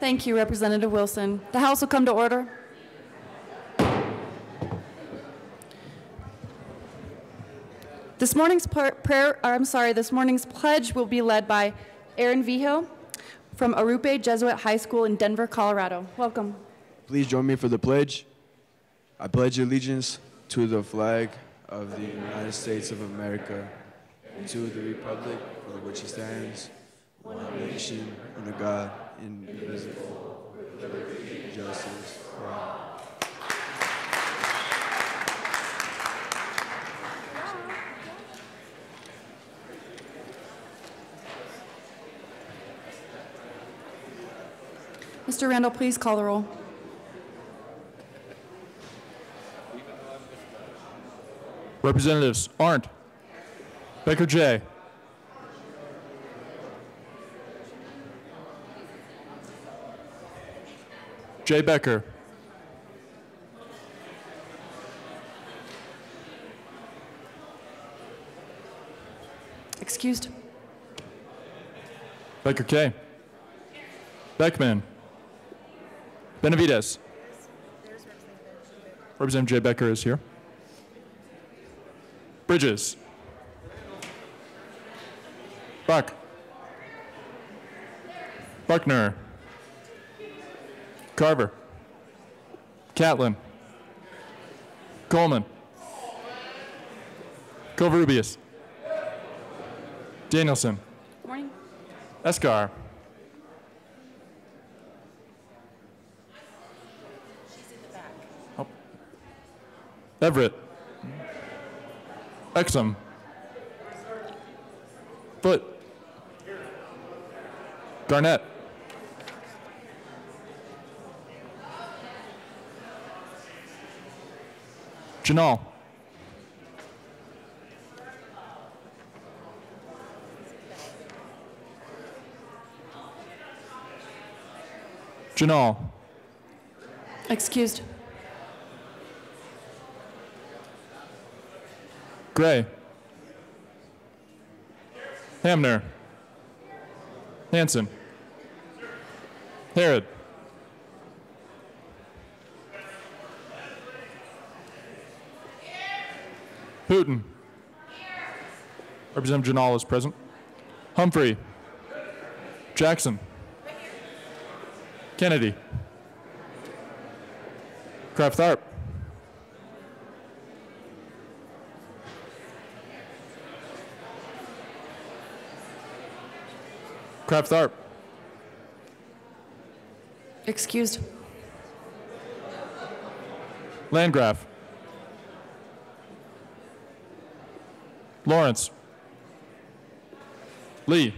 Thank you, Representative Wilson. The House will come to order. This morning's this morning's pledge will be led by Aaron Vigil from Arupe Jesuit High School in Denver, Colorado. Welcome. Please join me for the pledge. I pledge allegiance to the flag of the United States of America and to the republic for which it stands, one nation, under God, indivisible, with liberty and justice for all. Mr. Randall, please call the roll. Representatives Arndt, Becker J. J. Becker. Excused. Becker K. Beckman. Benavides. Representative J. Becker is here. Bridges. Buck. Buckner. Carver. Catlin. Coleman. Covarrubias. Danielson. Good morning. Escar. Everett. Exum. Foot. Garnett. Janal. Janal. Excused. Gray. Hamner. Hanson. Herod. Hooten. Representative Janal is present. Humphrey. Jackson. Kennedy. Kraft-Tharp. Kraft-Tharp. Excused. Landgraf. Lawrence. Lee.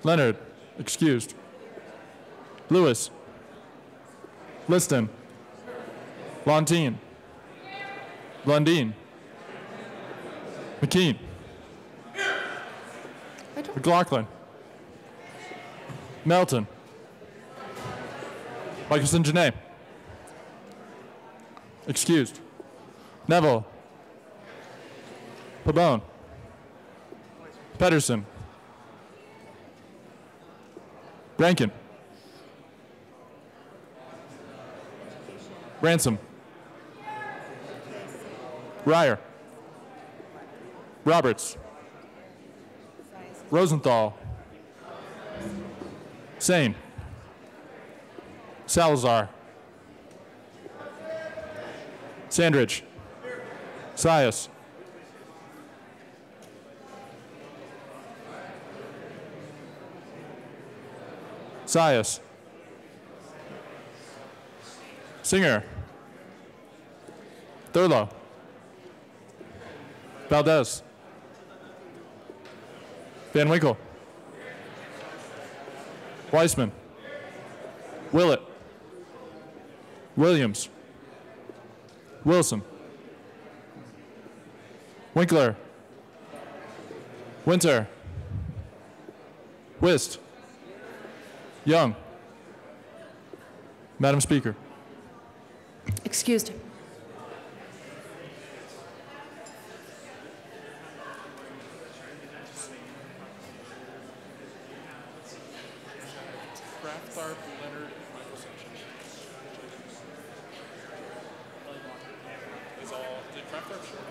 Leonard. Excused. Lewis. Liston. Lontine. Lundeen. McKean. McLaughlin. Melton. Michelson Janae. Excused. Neville. Pabon. Pedersen. Rankin. Ransom. Ryer. Roberts. Rosenthal. Sane. Salazar. Sandridge. Sias. Sias. Singer. Thurlow. Valdez. Van Winkle. Weissman. Willett. Williams. Wilson. Winkler. Winter. Wist. Young. Madam Speaker. Excused. Craftarp, Leonard, and Michael Sanchez. Is all, did Craftarp show up?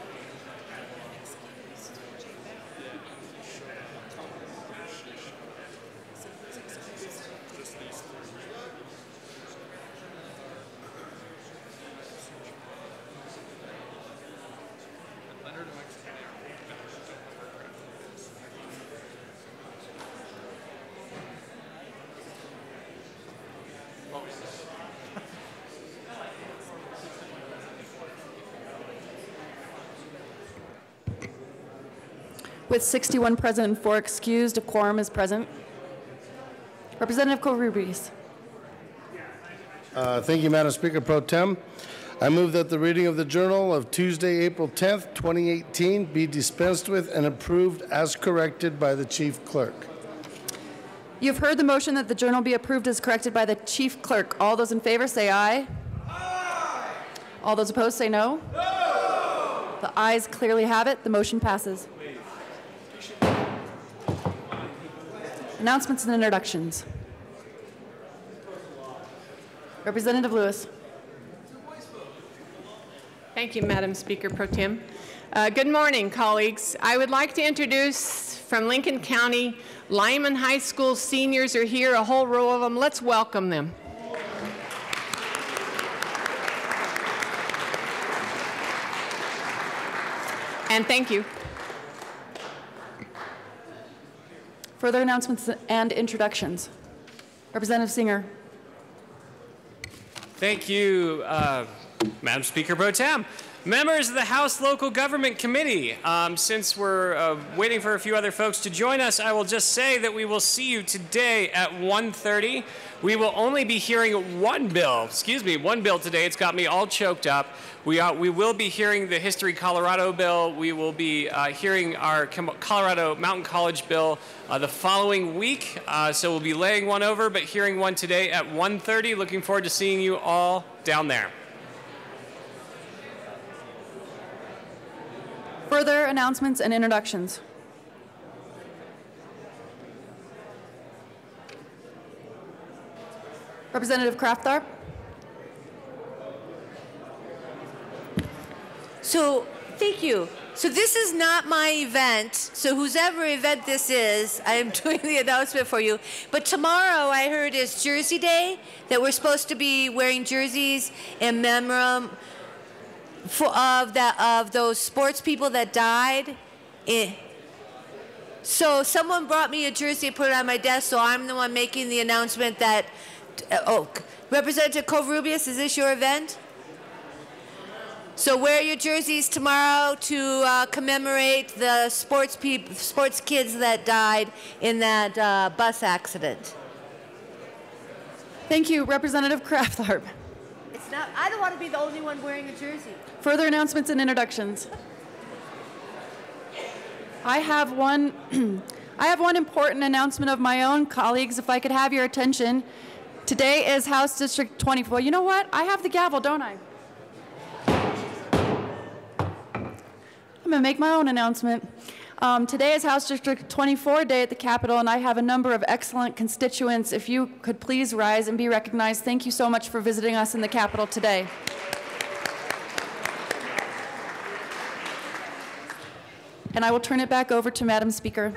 Just these three. Leonard and Michael Sanchez. With 61 present and 4 excused, a quorum is present. Representative Covarrubias. Thank you, Madam Speaker Pro Tem. I move that the reading of the Journal of Tuesday, April 10th, 2018 be dispensed with and approved as corrected by the Chief Clerk. You've heard the motion that the journal be approved as corrected by the Chief Clerk. All those in favor say aye. Aye. All those opposed say no. No. The ayes clearly have it. The motion passes. Announcements and introductions. Representative Lewis. Thank you, Madam Speaker Pro Tem. Good morning, colleagues. I would like to introduce from Lincoln County, Lyman High School seniors are here, a whole row of them. Let's welcome them. And thank you. Further announcements and introductions. Representative Singer. Thank you, Madam Speaker Pro Tem. Members of the House Local Government Committee, since we're waiting for a few other folks to join us, I will just say that we will see you today at 1:30. We will only be hearing one bill today. It's got me all choked up. We will be hearing the History Colorado bill. We will be hearing our Colorado Mountain College bill the following week. So we'll be laying one over, but hearing one today at 1:30. Looking forward to seeing you all down there. Further announcements and introductions. Representative Craftarp. So, thank you. So this is not my event. So whosever event this is, I am doing the announcement for you. But tomorrow I heard is Jersey Day, that we're supposed to be wearing jerseys in memoriam of those sports people that died. So someone brought me a jersey and put it on my desk, so I'm the one making the announcement that, Representative Covarrubias, is this your event? So wear your jerseys tomorrow to commemorate the sports kids that died in that bus accident. Thank you, Representative Craftarp. It's not, I don't want to be the only one wearing a jersey. Further announcements and introductions. I have one important announcement of my own, colleagues, if I could have your attention. Today is House District 24. You know what? I have the gavel, don't I? I'm going to make my own announcement. Today is House District 24 Day at the Capitol, and I have a number of excellent constituents. If you could please rise and be recognized. Thank you so much for visiting us in the Capitol today. And I will turn it back over to Madam Speaker.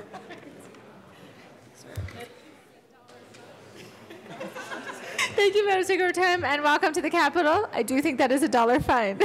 Thank you, Madam Speaker, Tim, and welcome to the Capitol. I do think that is a $1 fine.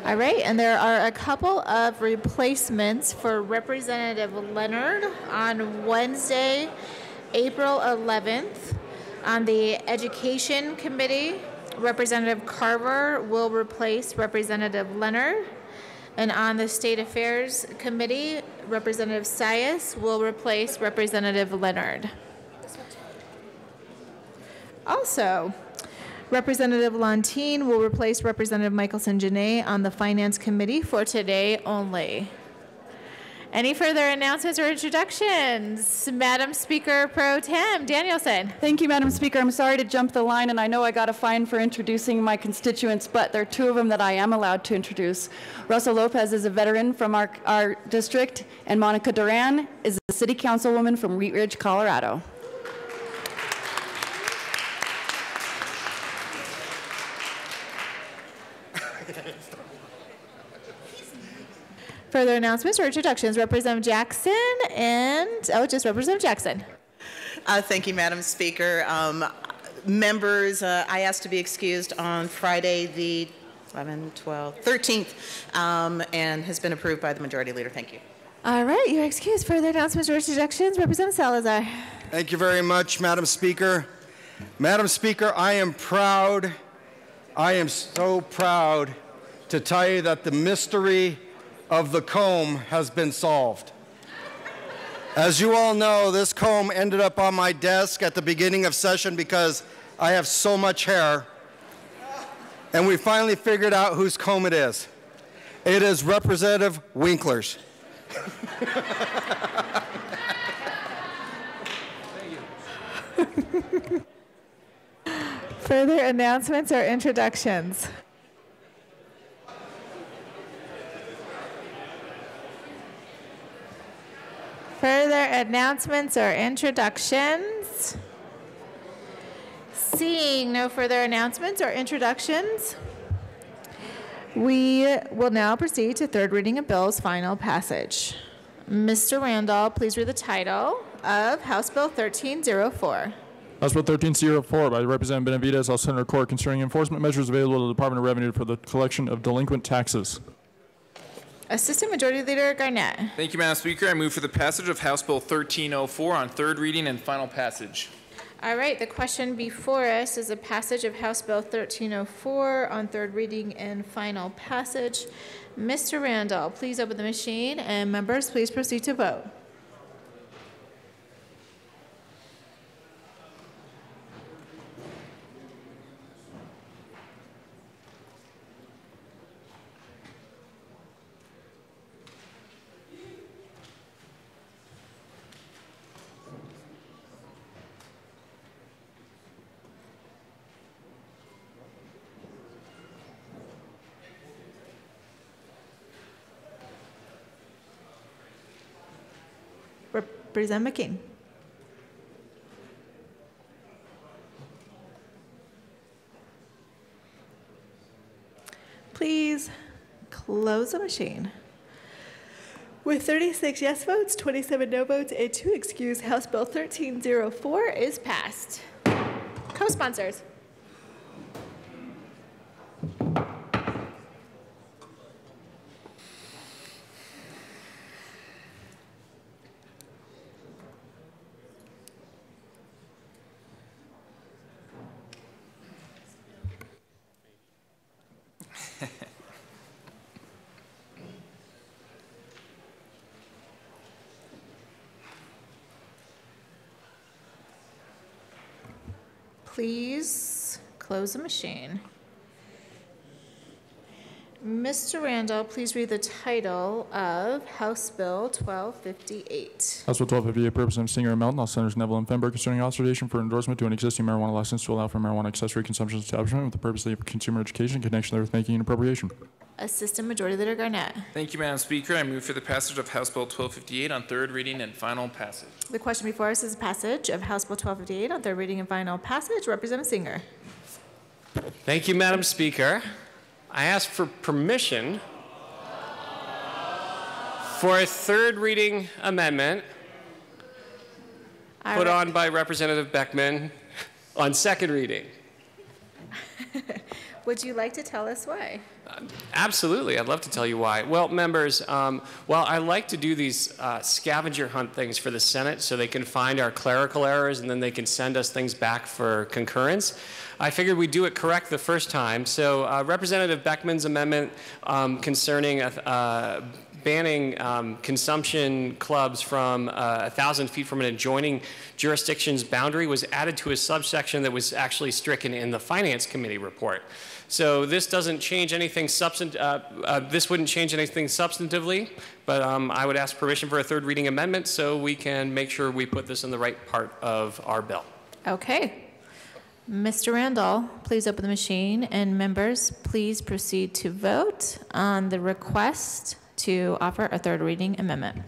All right, and there are a couple of replacements for Representative Leonard on Wednesday, April 11th. On the Education Committee, Representative Carver will replace Representative Leonard. And on the State Affairs Committee, Representative Sias will replace Representative Leonard. Also, Representative Lontine will replace Representative Michelson-Janae on the Finance Committee for today only. Any further announcements or introductions? Madam Speaker Pro Tem Danielson. Thank you, Madam Speaker. I'm sorry to jump the line, and I know I got a fine for introducing my constituents, but there are two of them that I am allowed to introduce. Russell Lopez is a veteran from our district, and Monica Duran is a city councilwoman from Wheat Ridge, Colorado. Further announcements or introductions? Representative Jackson and, just Representative Jackson. Thank you, Madam Speaker. Members, I asked to be excused on Friday the 13th, and has been approved by the Majority Leader. Thank you. All right, you're excused. Further announcements or introductions? Representative Salazar. Thank you very much, Madam Speaker. Madam Speaker, I am proud, I am so proud to tell you that the mystery of the comb has been solved. As you all know, this comb ended up on my desk at the beginning of session because I have so much hair, and we finally figured out whose comb it is. It is Representative Winkler's. Further announcements or introductions? Further announcements or introductions? Seeing no further announcements or introductions, we will now proceed to third reading of bills, final passage. Mr. Randall, please read the title of House Bill 1304. House Bill 1304 by Representative Benavides, House Senator Court, concerning enforcement measures available to the Department of Revenue for the collection of delinquent taxes. Assistant Majority Leader Garnett. Thank you, Madam Speaker. I move for the passage of House Bill 1304 on third reading and final passage. All right, the question before us is a passage of House Bill 1304 on third reading and final passage. Mr. Randall, please open the machine, and members, please proceed to vote. Representative McCain. Please close the machine. With 36 yes votes, 27 no votes, and 2 excused, House Bill 1304 is passed. Co-sponsors. Please close the machine. Mr. Randall, please read the title of House Bill 1258. House Bill 1258, Representative Singer and Melton, all Senators Neville and Fenberg, concerning authorization for endorsement to an existing marijuana license to allow for marijuana accessory consumption establishment with the purpose of consumer education in connection with making an appropriation. Assistant Majority Leader Garnett. Thank you, Madam Speaker. I move for the passage of House Bill 1258 on third reading and final passage. The question before us is passage of House Bill 1258 on third reading and final passage. Representative Singer. Thank you, Madam Speaker. I ask for permission for a third reading amendment put on by Representative Beckman on second reading. Would you like to tell us why? Absolutely, I'd love to tell you why. Well, members, while I like to do these scavenger hunt things for the Senate so they can find our clerical errors and then they can send us things back for concurrence, I figured we'd do it correct the first time. So Representative Beckman's amendment concerning banning consumption clubs from 1,000 feet from an adjoining jurisdiction's boundary was added to a subsection that was actually stricken in the Finance Committee report. So this doesn't change anything this wouldn't change anything substantively, but I would ask permission for a third reading amendment so we can make sure we put this in the right part of our bill. Okay. Mr. Randall, please open the machine, and members, please proceed to vote on the request to offer a third reading amendment.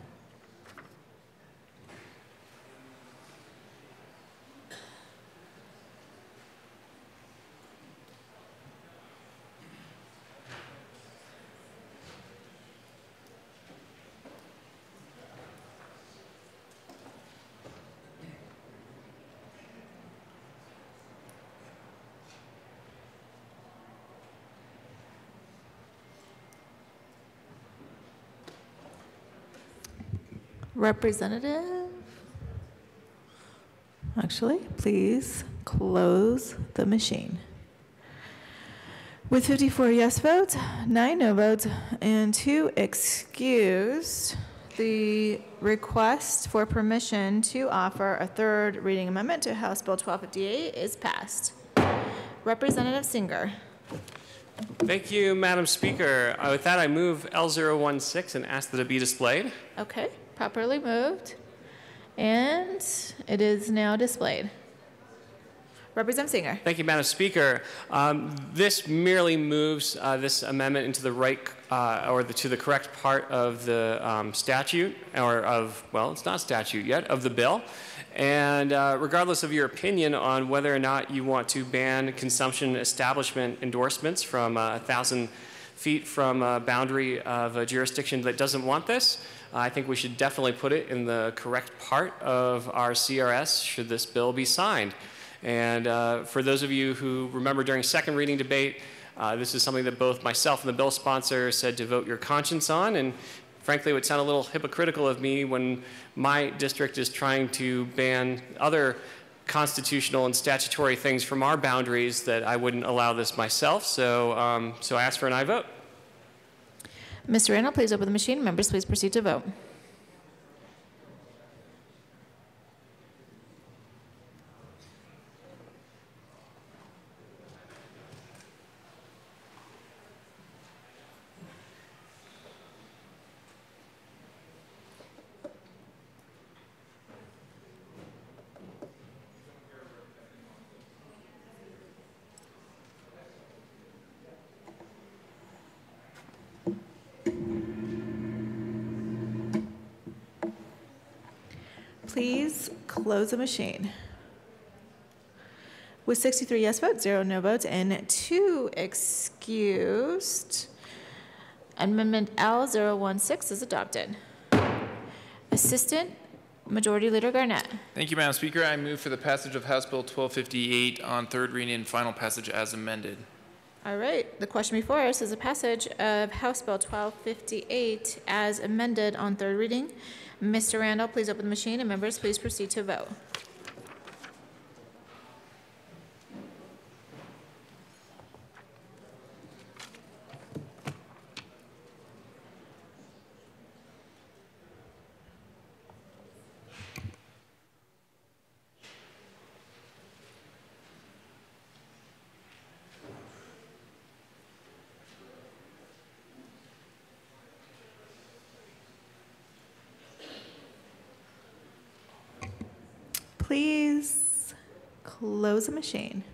Representative, actually, please close the machine. With 54 yes votes, 9 no votes, and 2 excused, the request for permission to offer a third reading amendment to House Bill 1258 is passed. Representative Singer. Thank you, Madam Speaker. With that, I move L016 and ask that it be displayed. Okay. Properly moved, and it is now displayed. Representative Singer. Thank you, Madam Speaker. This merely moves this amendment into the right to the correct part of the statute, or of, well, it's not statute yet, of the bill. And regardless of your opinion on whether or not you want to ban consumption establishment endorsements from 1,000 feet from a boundary of a jurisdiction that doesn't want this, I think we should definitely put it in the correct part of our CRS should this bill be signed. And for those of you who remember during second reading debate, this is something that both myself and the bill sponsor said to vote your conscience on. And frankly, it would sound a little hypocritical of me when my district is trying to ban other constitutional and statutory things from our boundaries that I wouldn't allow this myself. So, so I ask for an aye vote. Mr. Randall, please open the machine. Members, please proceed to vote. Please close the machine. With 63 yes votes, 0 no votes, and 2 excused, Amendment L016 is adopted. Assistant Majority Leader Garnett. Thank you, Madam Speaker. I move for the passage of House Bill 1258 on third reading and final passage as amended. All right. The question before us is a passage of House Bill 1258 as amended on third reading. Mr. Randall, please open the machine, and members, please proceed to vote. Please close the machine.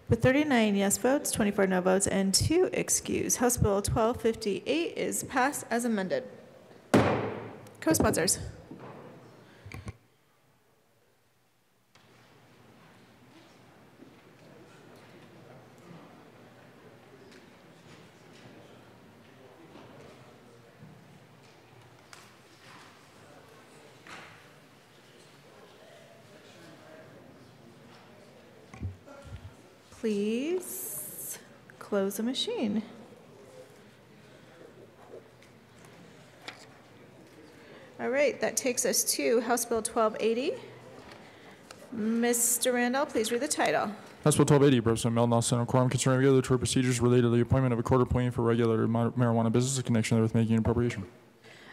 With 39 yes votes, 24 no votes, and 2 excused, House Bill 1258 is passed as amended. Co-sponsors. Please close the machine. right, that takes us to House Bill 1280. Mr. Randall, please read the title. House Bill 1280, Representative Melton, Senate Quorum, concerning regulatory procedures related to the appointment of a court appointee for regulated marijuana business in connection with making an appropriation.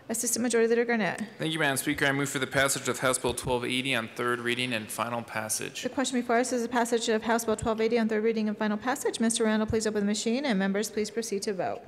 Assistant Majority Leader Garnett. Thank you, Madam Speaker. I move for the passage of House Bill 1280 on third reading and final passage. The question before us is the passage of House Bill 1280 on third reading and final passage. Mr. Randall, please open the machine, and members, please proceed to vote.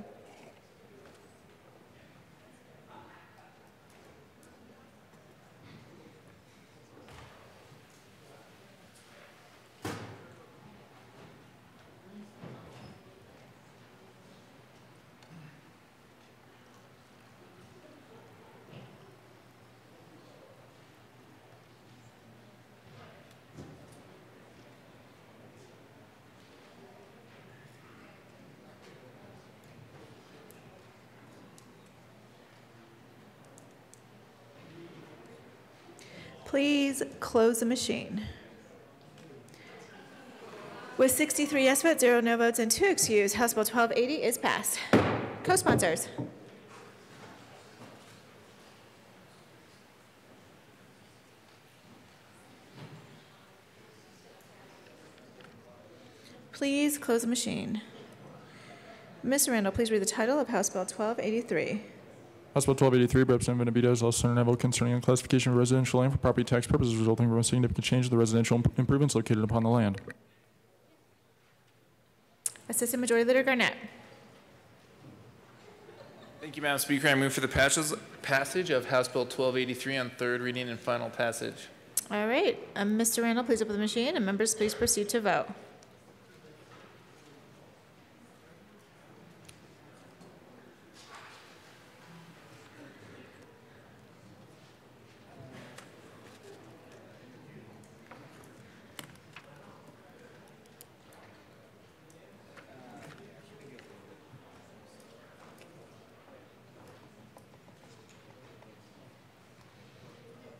Please close the machine. With 63 yes votes, 0 no votes, and 2 excused, House Bill 1280 is passed. Co-sponsors. Please close the machine. Ms. Randall, please read the title of House Bill 1283. House Bill 1283, Representative Benavidez, Senator Neville, concerning unclassification of residential land for property tax purposes resulting from a significant change to the residential improvements located upon the land. Assistant Majority Leader Garnett. Thank you, Madam Speaker. I move for the passage of House Bill 1283 on third reading and final passage. All right. Mr. Randall, please open the machine, and members, please proceed to vote.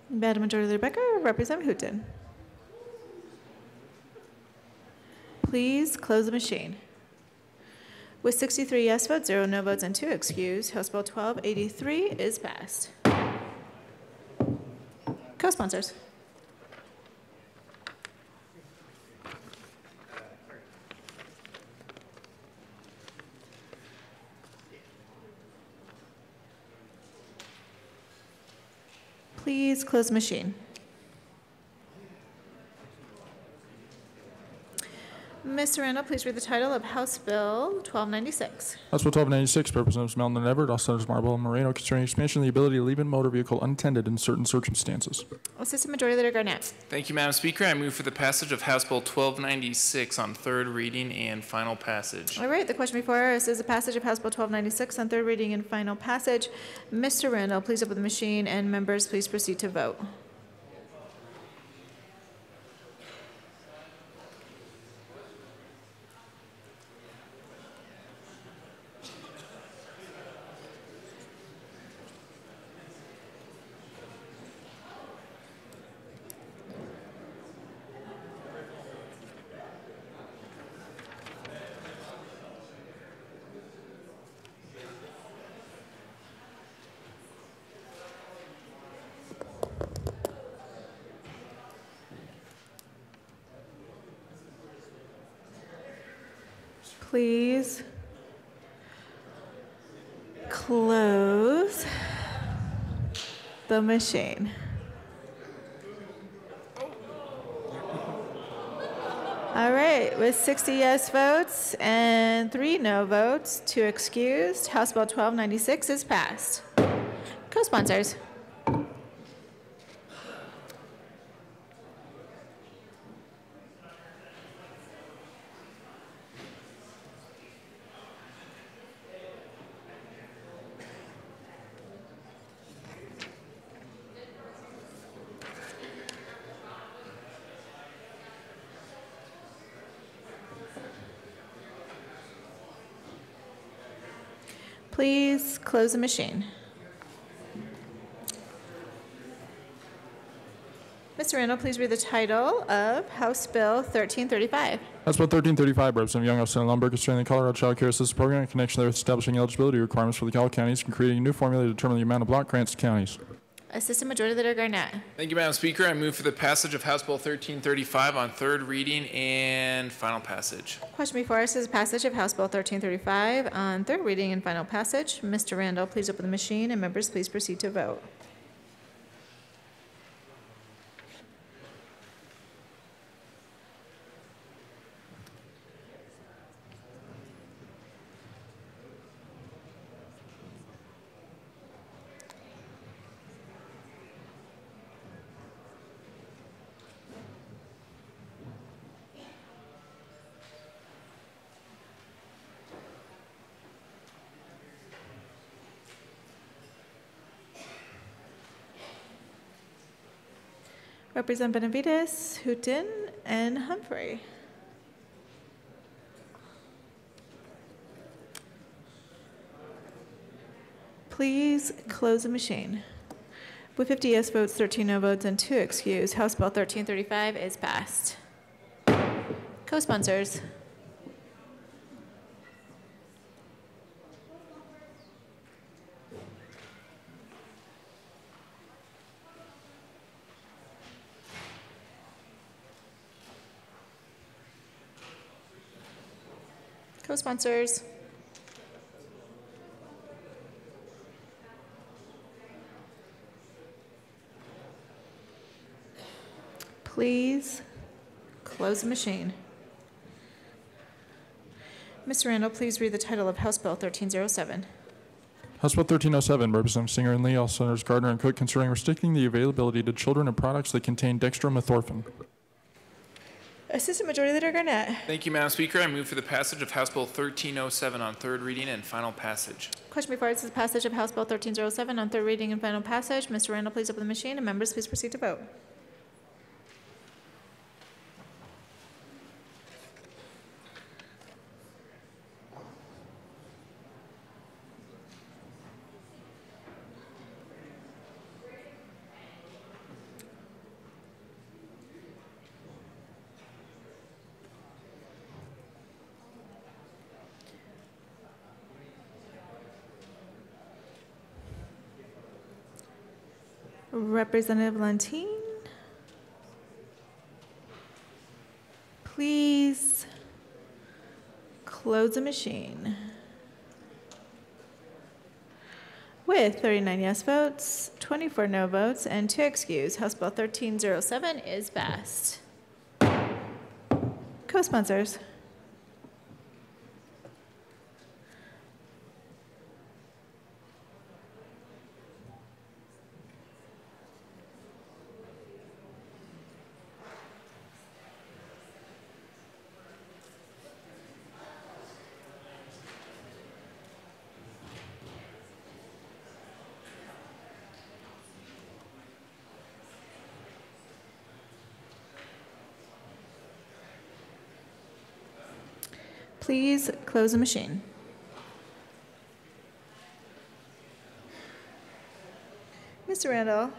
Madam Majority Leader Becker, Representative Hooton. Please close the machine. With 63 yes votes, 0 no votes, and 2 excused, House Bill 1283 is passed. Co-sponsors. Please close the machine. Mr. Randall, please read the title of House Bill 1296. House Bill 1296, Representatives Melton and Everett, all Senators Marble and Moreno, concerning expansion of the ability to leave a motor vehicle unattended in certain circumstances. Assistant Majority Leader Garnett. Thank you, Madam Speaker. I move for the passage of House Bill 1296 on third reading and final passage. All right, the question before us is the passage of House Bill 1296 on third reading and final passage. Mr. Randall, please open the machine, and members, please proceed to vote. Please close the machine. All right, with 60 yes votes and 3 no votes, 2 excused, House Bill 1296 is passed. Co-sponsors. Please close the machine. Mr. Randall, please read the title of House Bill 1335. House Bill 1335, Representative Young, Senator Lumberg, concerning the Colorado Child Care Assistance Program in connection with establishing eligibility requirements for the Cal counties and creating a new formula to determine the amount of block grants to counties. Assistant Majority Leader Garnett. Thank you, Madam Speaker. I move for the passage of House Bill 1335 on third reading and final passage. Question before us is passage of House Bill 1335 on third reading and final passage. Mr. Randall, please open the machine, and members, please proceed to vote. Represent Benavides, Hooton, and Humphrey. Please close the machine. With 50 yes votes, 13 no votes, and 2 excused, House Bill 1335 is passed. Co-sponsors. Co-sponsors. Please close the machine. Mr. Randall, please read the title of House Bill 1307. House Bill 1307, Representatives Singer and Lee, all Senators Gardner and Cook, concerning restricting the availability to children of products that contain dextromethorphan. Assistant Majority Leader Garnett. Thank you, Madam Speaker. I move for the passage of House Bill 1307 on third reading and final passage. Question before us is passage of House Bill 1307 on third reading and final passage. Mr. Randall, please open the machine, and members, please proceed to vote. Representative Lantine, please close the machine. With 39 yes votes, 24 no votes, and 2 excused, House Bill 1307 is passed. Co-sponsors. Please close the machine. Mr. Randall,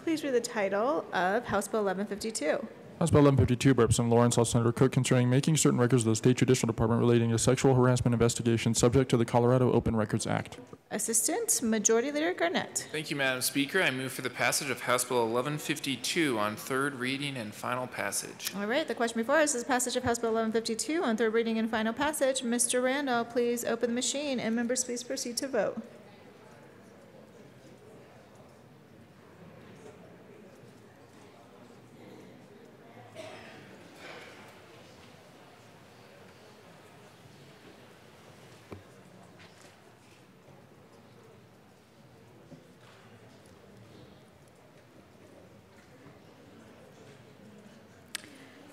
please read the title of House Bill 1152. House Bill 1152, by Representative Lawrence, all Senator Cook, concerning making certain records of the State Judicial Department relating to sexual harassment investigations subject to the Colorado Open Records Act. Assistant Majority Leader Garnett. Thank you, Madam Speaker. I move for the passage of House Bill 1152 on third reading and final passage. All right, the question before us is passage of House Bill 1152 on third reading and final passage. Mr. Randall, please open the machine, and members, please proceed to vote.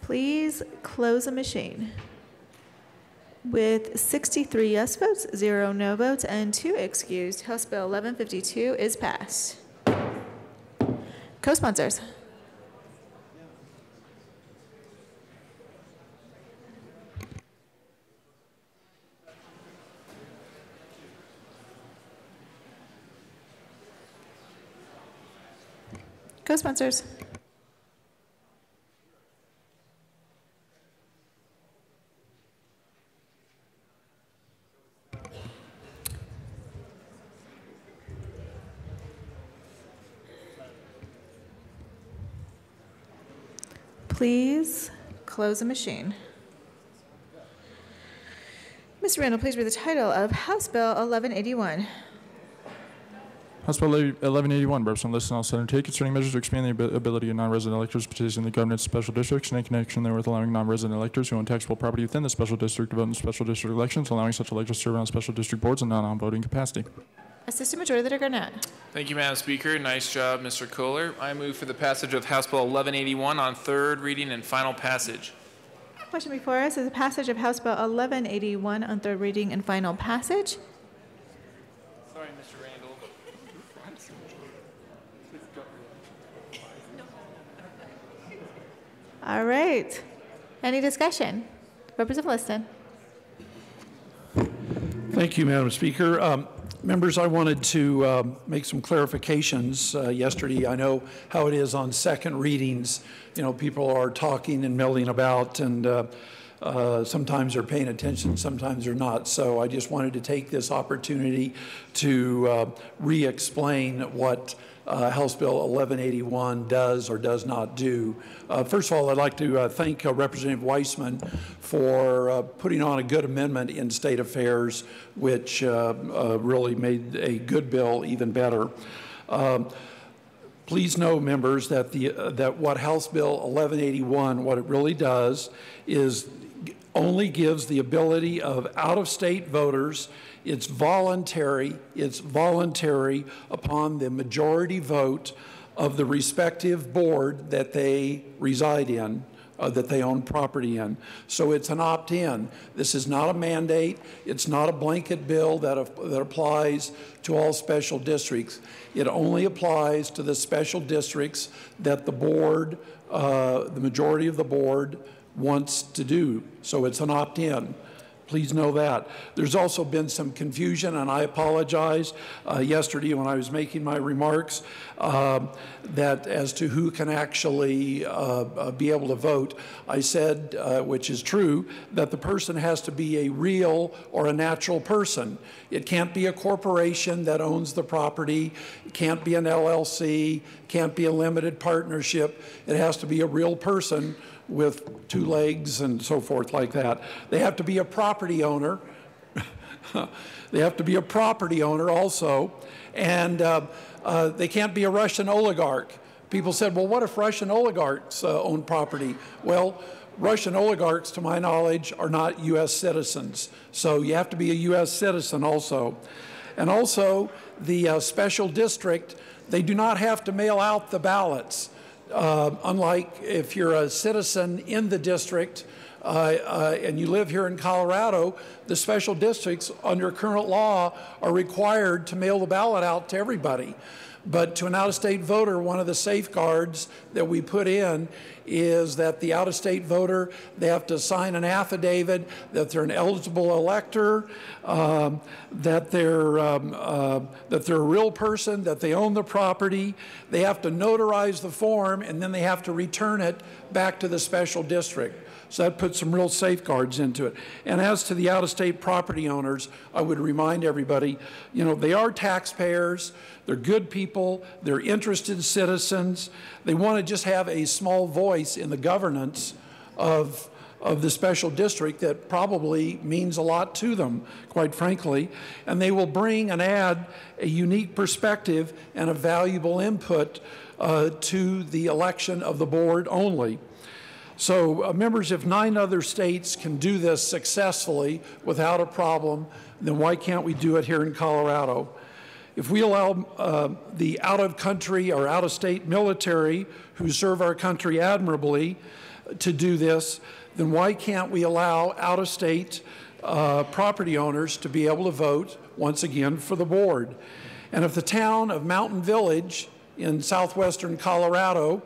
Please close the machine. With 63 yes votes, 0 no votes, and 2 excused, House Bill 1152 is passed. Co-sponsors. Co-sponsors. Please close the machine. Mr. Randall, please read the title of House Bill 1181. House Bill 1181, Representative Liston, I'll undertake concerning measures to expand the ability of non-resident electors to participate in the governance of special districts and in connection therewith allowing non-resident electors who own taxable property within the special district to vote in special district elections, allowing such electors to serve on special district boards and not on voting capacity. Assistant Majority Leader Garnett. Thank you, Madam Speaker. Nice job, Mr. Kohler. I move for the passage of House Bill 1181 on third reading and final passage. Motion before us is the passage of House Bill 1181 on third reading and final passage. Sorry, Mr. Randall. All right. Any discussion? Representative Liston. Thank you, Madam Speaker. Members, I wanted to make some clarifications yesterday. I know how it is on second readings. You know, people are talking and milling about, and sometimes they're paying attention, sometimes they're not. So I just wanted to take this opportunity to re-explain what House Bill 1181 does or does not do. First of all, I'd like to thank Representative Weissman for putting on a good amendment in State Affairs, which really made a good bill even better. Please know, members, that that what House Bill 1181, what it really does is only gives the ability of out-of-state voters. It's voluntary upon the majority vote of the respective board that they reside in, that they own property in. So it's an opt-in. This is not a mandate. It's not a blanket bill that applies to all special districts. It only applies to the special districts that the board, the majority of the board wants to do. So it's an opt-in. Please know that. There's also been some confusion, and I apologize yesterday when I was making my remarks that as to who can actually be able to vote. I said, which is true, that the person has to be a real or a natural person. It can't be a corporation that owns the property. It can't be an LLC. Can't be a limited partnership. It has to be a real person with two legs and so forth like that. They have to be a property owner. They have to be a property owner also. And they can't be a Russian oligarch. People said, well, what if Russian oligarchs own property? Well, Russian oligarchs, to my knowledge, are not U.S. citizens. So you have to be a U.S. citizen also. And also, the special district, they do not have to mail out the ballots. Unlike if you're a citizen in the district and you live here in Colorado, the special districts under current law are required to mail the ballot out to everybody. But to an out-of-state voter, one of the safeguards that we put in is that the out-of-state voter, they have to sign an affidavit that they're an eligible elector, that they're a real person, that they own the property. They have to notarize the form, and then they have to return it back to the special district. So that puts some real safeguards into it. And as to the out-of-state property owners, I would remind everybody, you know, they are taxpayers, they're good people, they're interested citizens. They want to just have a small voice in the governance of the special district that probably means a lot to them, quite frankly. And they will bring and add a unique perspective and a valuable input to the election of the board only. So members, if 9 other states can do this successfully without a problem, then why can't we do it here in Colorado? If we allow the out-of-country or out-of-state military who serve our country admirably to do this, then why can't we allow out-of-state property owners to be able to vote once again for the board? And if the town of Mountain Village in southwestern Colorado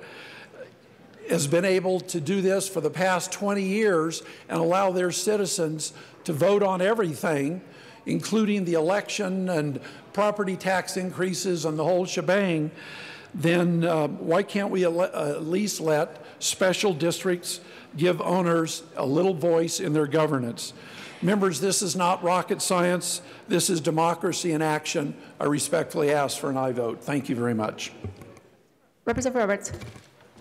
has been able to do this for the past 20 years and allow their citizens to vote on everything, including the election and property tax increases and the whole shebang, then why can't we at least let special districts give owners a little voice in their governance? Members, this is not rocket science. This is democracy in action. I respectfully ask for an aye vote. Thank you very much. Representative Roberts.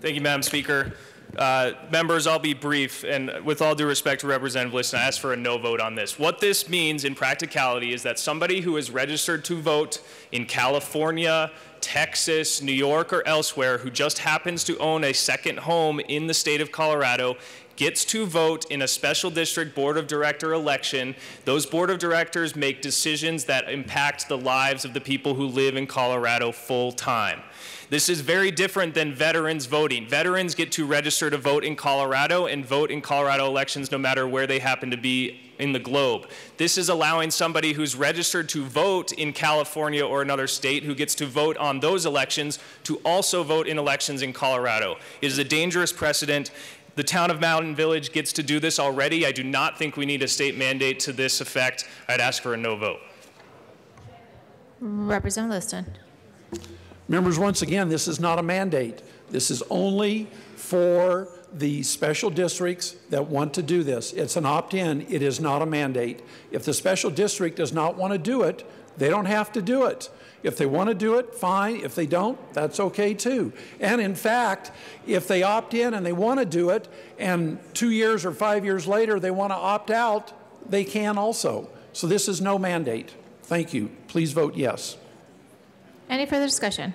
Thank you, Madam Speaker. Members, I'll be brief, and with all due respect to Representative Liston, I ask for a no vote on this. What this means in practicality is that somebody who is registered to vote in California, Texas, New York, or elsewhere who just happens to own a second home in the state of Colorado gets to vote in a special district board of director election. Those board of directors make decisions that impact the lives of the people who live in Colorado full time. This is very different than veterans voting. Veterans get to register to vote in Colorado and vote in Colorado elections no matter where they happen to be in the globe. This is allowing somebody who's registered to vote in California or another state who gets to vote on those elections to also vote in elections in Colorado. It is a dangerous precedent. The town of Mountain Village gets to do this already. I do not think we need a state mandate to this effect. I'd ask for a no vote. Representative Liston. Members, once again, this is not a mandate. This is only for the special districts that want to do this. It's an opt-in. It is not a mandate. If the special district does not want to do it, they don't have to do it. If they want to do it, fine. If they don't, that's okay too. And in fact, if they opt in and they want to do it, and 2 years or 5 years later they want to opt out, they can also. So this is no mandate. Thank you. Please vote yes. Any further discussion?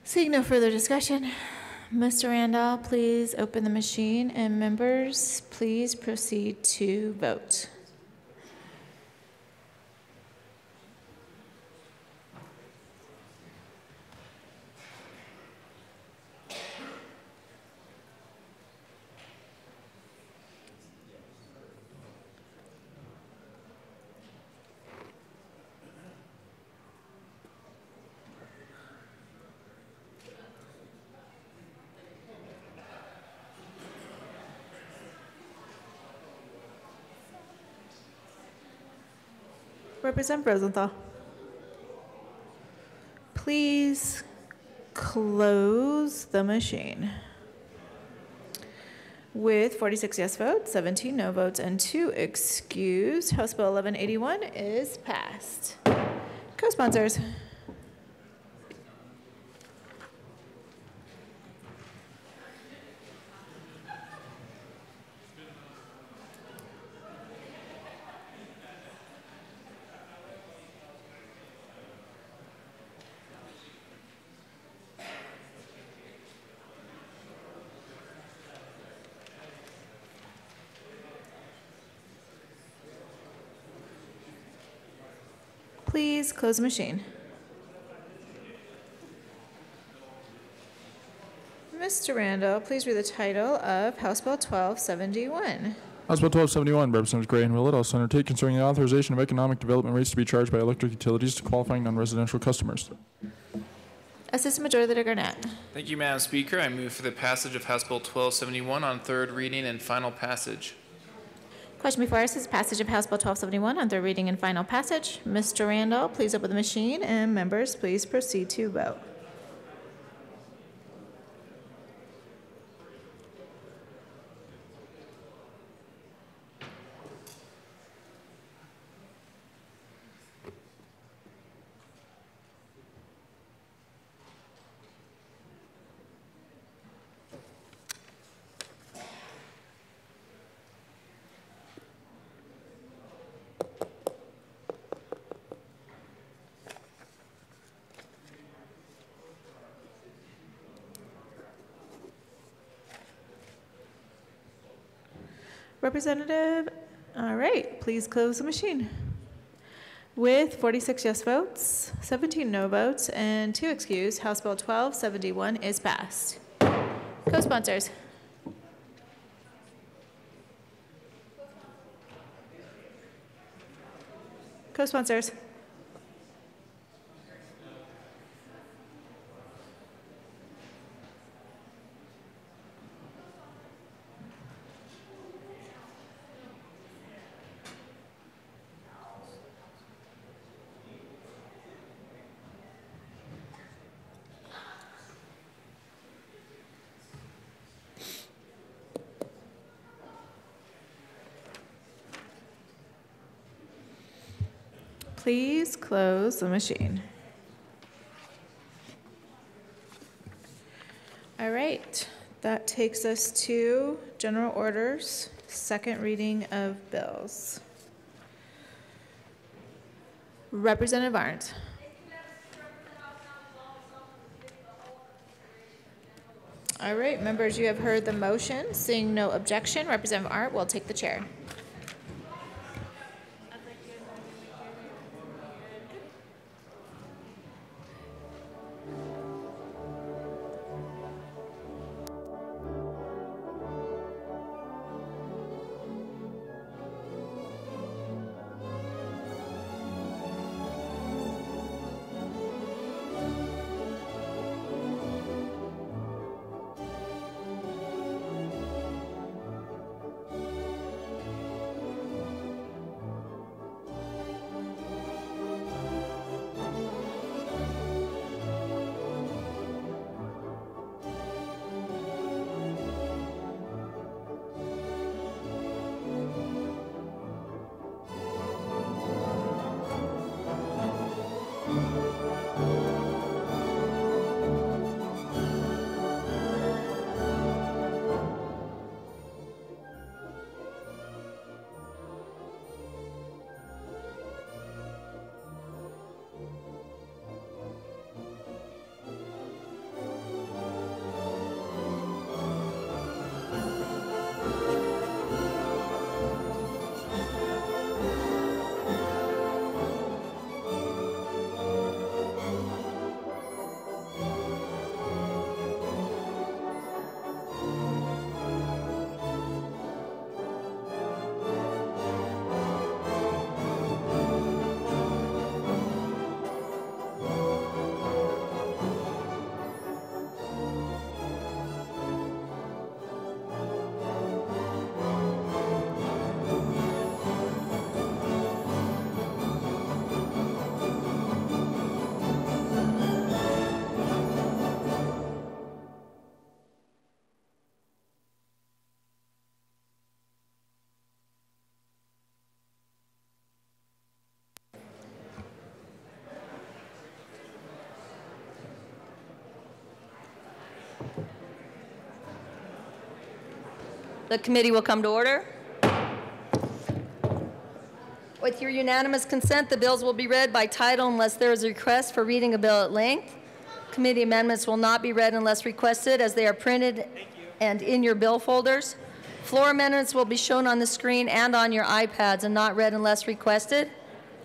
Seeing no further discussion, Mr. Randall, please open the machine, and members, please proceed to vote. Representative Rosenthal. Please close the machine. With 46 yes votes, 17 no votes, and 2 excused, House Bill 1181 is passed. Co-sponsors. Please close the machine. Mr. Randall, please read the title of House Bill 1271. House Bill 1271, Representatives Gray and Willett, also undertake concerning the authorization of economic development rates to be charged by electric utilities to qualifying non-residential customers. Assistant Majority Leader Garnett. Thank you, Madam Speaker. I move for the passage of House Bill 1271 on third reading and final passage. Question before us is passage of House Bill 1271 on third reading and final passage. Mr. Randall, please open the machine, and members, please proceed to vote. Representative, all right, please close the machine. With 46 yes votes, 17 no votes, and 2 excused, House Bill 1271 is passed. Co-sponsors. Co-sponsors. Please close the machine. All right, that takes us to general orders, second reading of bills. Representative Arndt. All right, members, you have heard the motion. Seeing no objection, Representative Arndt will take the chair. The committee will come to order. With your unanimous consent, the bills will be read by title unless there is a request for reading a bill at length. Committee amendments will not be read unless requested, as they are printed and in your bill folders. Floor amendments will be shown on the screen and on your iPads and not read unless requested.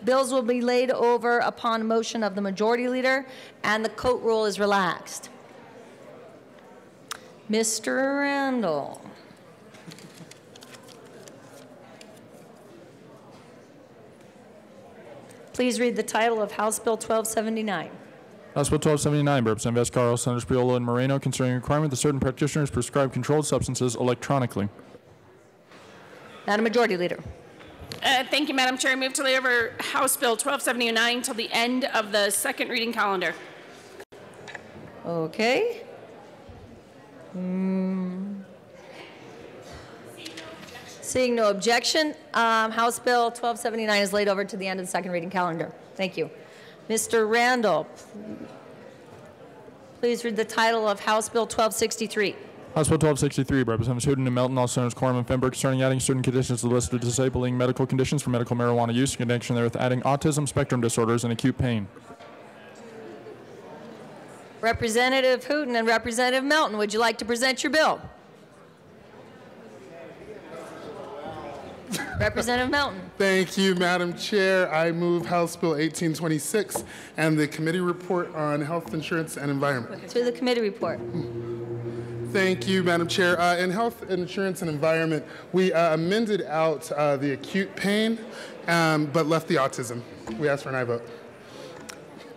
Bills will be laid over upon motion of the majority leader, and the coat rule is relaxed. Mr. Randall. Please read the title of House Bill 1279. House Bill 1279, by Representative Escarro, Senators Priola and Moreno, concerning a requirement that certain practitioners prescribe controlled substances electronically. Madam Majority Leader. Thank you, Madam Chair. I move to lay over House Bill 1279 till the end of the second reading calendar. Okay. Seeing no objection, House Bill 1279 is laid over to the end of the second reading calendar. Thank you. Mr. Randall, please read the title of House Bill 1263. House Bill 1263, by Representatives Hooten and Melton, all Senators Quorum and Fenberg, concerning adding certain conditions to the list of disabling medical conditions for medical marijuana use in connection therewith, adding autism spectrum disorders and acute pain. Representative Hooten and Representative Melton, would you like to present your bill? Representative Melton. Thank you, Madam Chair. I move House Bill 1826 and the committee report on health insurance and environment. To the committee report. Thank you, Madam Chair. In health insurance and environment, we amended out the acute pain, but left the autism. We ask for an aye vote.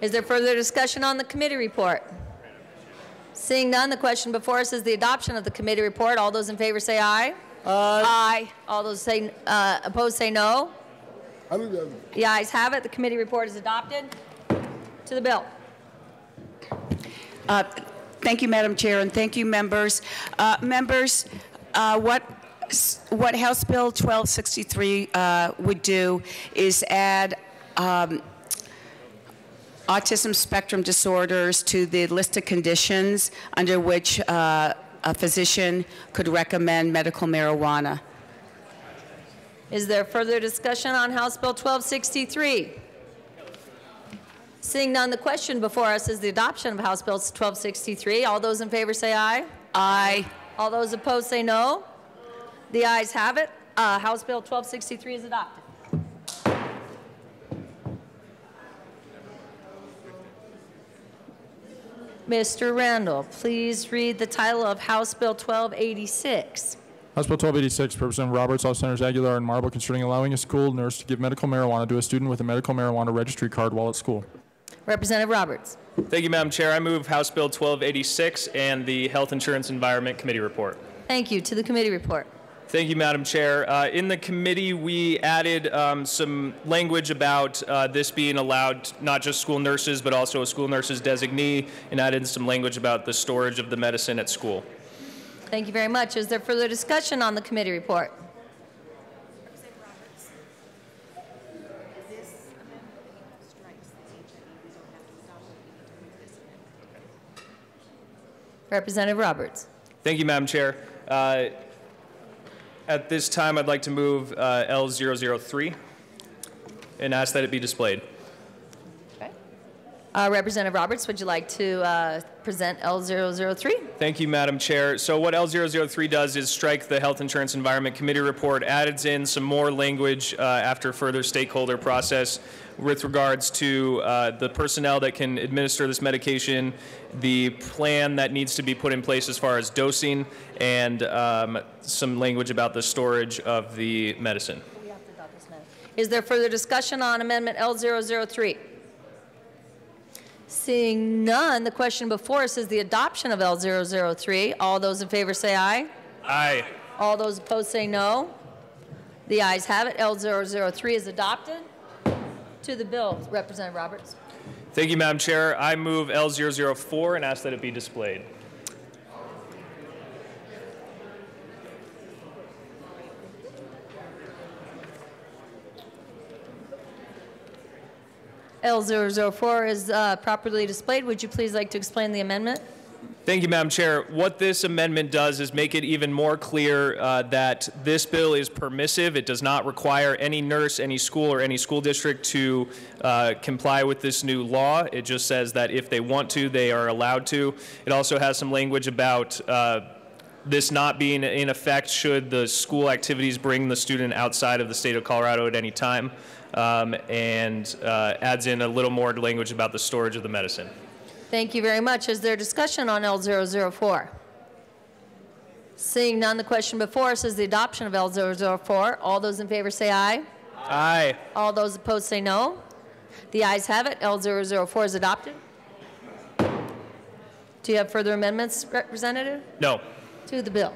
Is there further discussion on the committee report? Seeing none, the question before us is the adoption of the committee report. All those in favor say aye. Aye. All those say opposed say no. The ayes have it. The committee report is adopted. To the bill. Thank you, Madam Chair, and thank you, members. What House Bill 1263 would do is add autism spectrum disorders to the list of conditions under which a physician could recommend medical marijuana. Is there further discussion on House Bill 1263? Seeing none, the question before us is the adoption of House Bill 1263. All those in favor say aye. Aye. All those opposed say no. The ayes have it. House Bill 1263 is adopted. Mr. Randall, please read the title of House Bill 1286. House Bill 1286, Representative Roberts, all Senators Aguilar and Marble, concerning allowing a school nurse to give medical marijuana to a student with a medical marijuana registry card while at school. Representative Roberts. Thank you, Madam Chair. I move House Bill 1286 and the Health Insurance Environment Committee report. Thank you. To the committee report. Thank you, Madam Chair. In the committee, we added some language about this being allowed, not just school nurses, but also a school nurse's designee, and added some language about the storage of the medicine at school. Thank you very much. Is there further discussion on the committee report? Representative Roberts. Thank you, Madam Chair. At this time, I'd like to move L003 and ask that it be displayed. Okay. Representative Roberts, would you like to present L003? Thank you, Madam Chair. So what L003 does is strike the Health Insurance Environment Committee report, adds in some more language after further stakeholder process with regards to the personnel that can administer this medication, the plan that needs to be put in place as far as dosing, and some language about the storage of the medicine. Is there further discussion on Amendment L003? Seeing none, the question before us is the adoption of L003. All those in favor say aye. Aye. All those opposed say no. The ayes have it. L003 is adopted. To the bill, Representative Roberts. Thank you, Madam Chair. I move L004 and ask that it be displayed. L004 is properly displayed. Would you please like to explain the amendment? Thank you, Madam Chair. What this amendment does is make it even more clear that this bill is permissive. It does not require any nurse, any school, or any school district to comply with this new law. It just says that if they want to, they are allowed to. It also has some language about this not being in effect should the school activities bring the student outside of the state of Colorado at any time, and adds in a little more language about the storage of the medicine. Thank you very much. Is there discussion on L004? Seeing none, the question before us is the adoption of L004. All those in favor say aye. Aye. All those opposed say no. The ayes have it. L004 is adopted. Do you have further amendments, Representative? No. To the bill.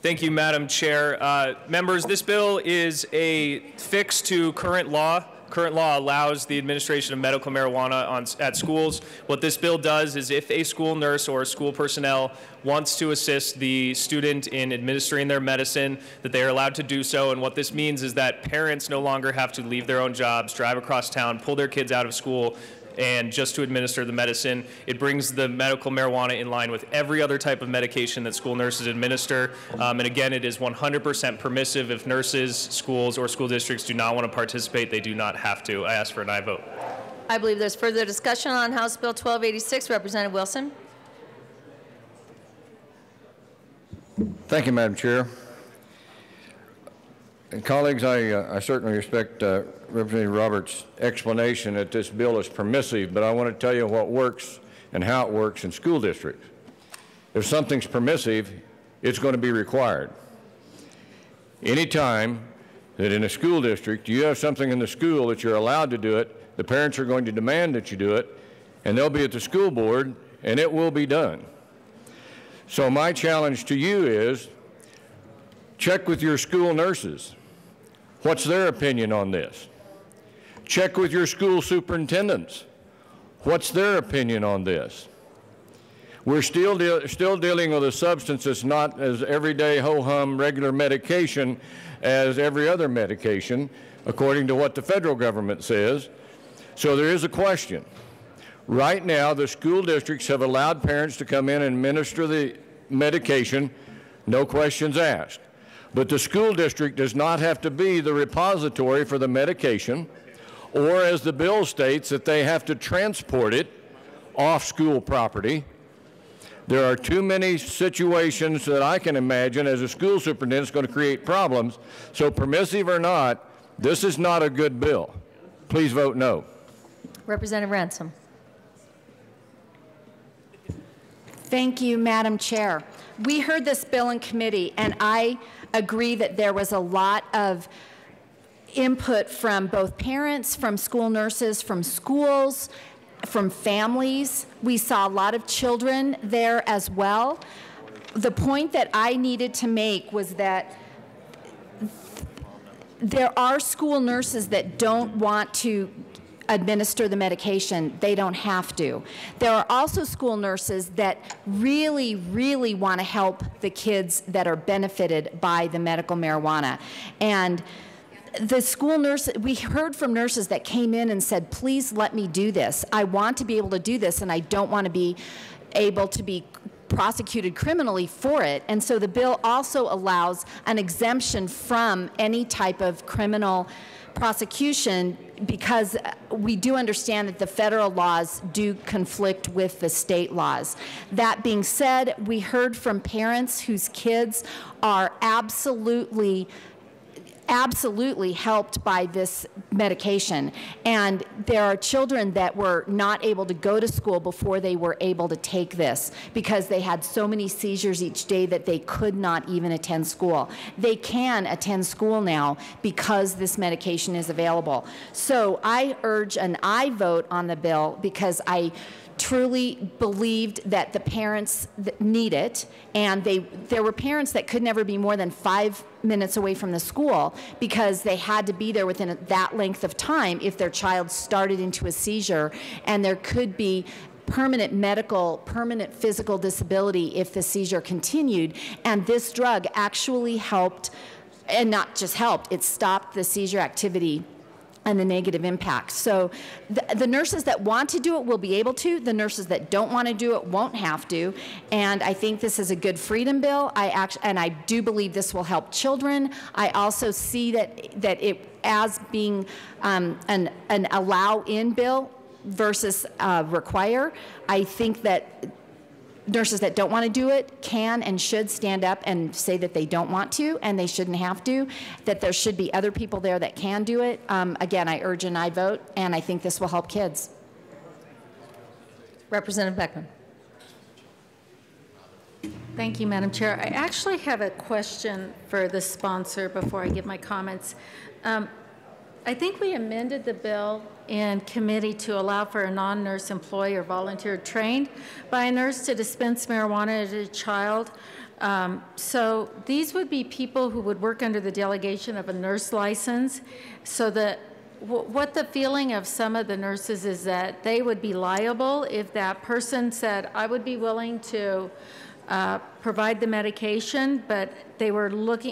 Thank you, Madam Chair. Members, this bill is a fix to current law. Current law allows the administration of medical marijuana at schools. What this bill does is if a school nurse or school personnel wants to assist the student in administering their medicine, that they are allowed to do so. And what this means is that parents no longer have to leave their own jobs, drive across town, pull their kids out of school, and just to administer the medicine. It brings the medical marijuana in line with every other type of medication that school nurses administer. And again, it is 100% permissive. If nurses, schools, or school districts do not want to participate, they do not have to. I ask for an aye vote. I believe there's further discussion on House Bill 1286. Representative Wilson. Thank you, Madam Chair. And colleagues, I certainly respect Representative Roberts' explanation that this bill is permissive, but I want to tell you what works and how it works in school districts. If something's permissive, it's going to be required. Any time that in a school district you have something in the school that you're allowed to do it, the parents are going to demand that you do it, and they'll be at the school board, and it will be done. So my challenge to you is check with your school nurses. What's their opinion on this? Check with your school superintendents. What's their opinion on this? We're still dealing with a substance that's not as everyday ho-hum regular medication as every other medication, according to what the federal government says. So there is a question. Right now, the school districts have allowed parents to come in and administer the medication, no questions asked. But the school district does not have to be the repository for the medication, or as the bill states, that they have to transport it off school property. There are too many situations that I can imagine as a school superintendent is going to create problems. So permissive or not, this is not a good bill. Please vote no. Representative Ransom. Thank you, Madam Chair. We heard this bill in committee, and I agree that there was a lot of input from both parents, from school nurses, from schools, from families. We saw a lot of children there as well. The point that I needed to make was that there are school nurses that don't want to administer the medication. They don't have to. There are also school nurses that really, really want to help the kids that are benefited by the medical marijuana. And the school nurse, we heard from nurses that came in and said, please let me do this. I want to be able to do this, and I don't want to be able to be prosecuted criminally for it. And so the bill also allows an exemption from any type of criminal prosecution, because we do understand that the federal laws do conflict with the state laws. That being said, we heard from parents whose kids are absolutely helped by this medication. And there are children that were not able to go to school before they were able to take this because they had so many seizures each day that they could not even attend school. They can attend school now because this medication is available. So I urge an aye vote on the bill because I truly believed that the parents need it, and there were parents that could never be more than 5 minutes away from the school because they had to be there within that length of time if their child started into a seizure, and there could be permanent physical disability if the seizure continued. And this drug actually helped, and not just helped, it stopped the seizure activity and the negative impact. So the nurses that want to do it will be able to. The nurses that don't want to do it won't have to. And I think this is a good freedom bill. And I do believe this will help children. I also see that it as being an allow-in bill versus require. I think that nurses that don't want to do it can and should stand up and say that they don't want to and they shouldn't have to, that there should be other people there that can do it. Again, I urge an aye vote, and I think this will help kids. Representative Beckman. Thank you, Madam Chair. I actually have a question for the sponsor before I give my comments. I think we amended the bill in committee to allow for a non-nurse employee or volunteer trained by a nurse to dispense marijuana to a child. So these would be people who would work under the delegation of a nurse license. So what the feeling of some of the nurses is that they would be liable if that person said, I would be willing to provide the medication, but they were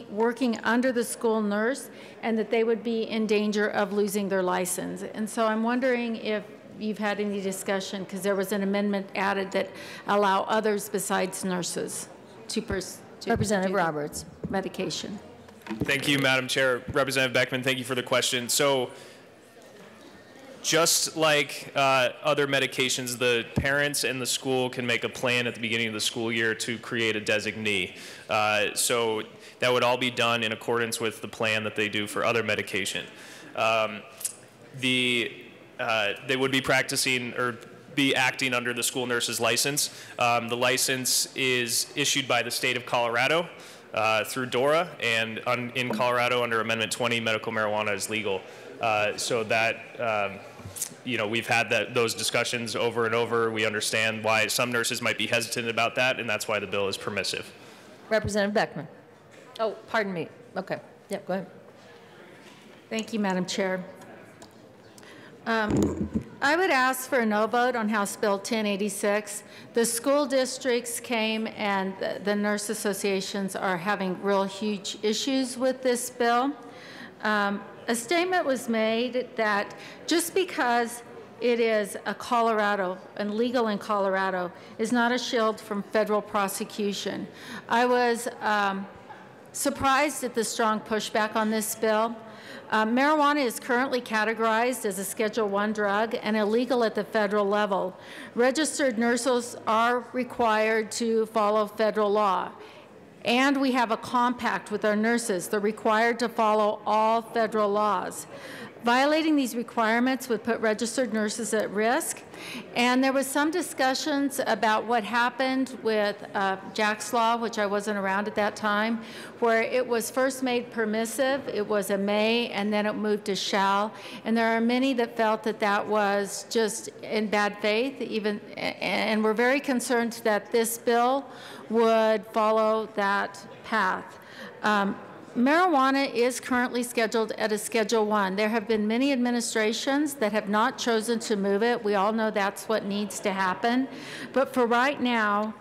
working under the school nurse, and that they would be in danger of losing their license. And so I'm wondering if you've had any discussion, because there was an amendment added that allow others besides nurses to Representative Roberts. Medication. Thank you, Madam Chair. Representative Beckman, thank you for the question. So just like other medications, the parents and the school can make a plan at the beginning of the school year to create a designee. So that would all be done in accordance with the plan that they do for other medication. They would be practicing or be acting under the school nurse's license. The license is issued by the state of Colorado through DORA, and in Colorado under Amendment 20, medical marijuana is legal. So that, we've had those discussions over and over. We understand why some nurses might be hesitant about that, and that's why the bill is permissive. Representative Beckman. Oh, pardon me. Okay. Yep, go ahead. Thank you, Madam Chair. I would ask for a no vote on House Bill 1086. The school districts came, and the nurse associations are having real huge issues with this bill. A statement was made that just because it is a Colorado, and legal in Colorado, is not a shield from federal prosecution. I was surprised at the strong pushback on this bill. Marijuana is currently categorized as a Schedule I drug and illegal at the federal level. Registered nurses are required to follow federal law. And we have a compact with our nurses. They're required to follow all federal laws. Violating these requirements would put registered nurses at risk. And there was some discussions about what happened with Jack's Law, which I wasn't around at that time, where it was first made permissive. It was a may, and then it moved to shall. And there are many that felt that that was just in bad faith, and we're very concerned that this bill would follow that path. Marijuana is currently scheduled at a Schedule I. There have been many administrations that have not chosen to move it. We all know that's what needs to happen. But for right now,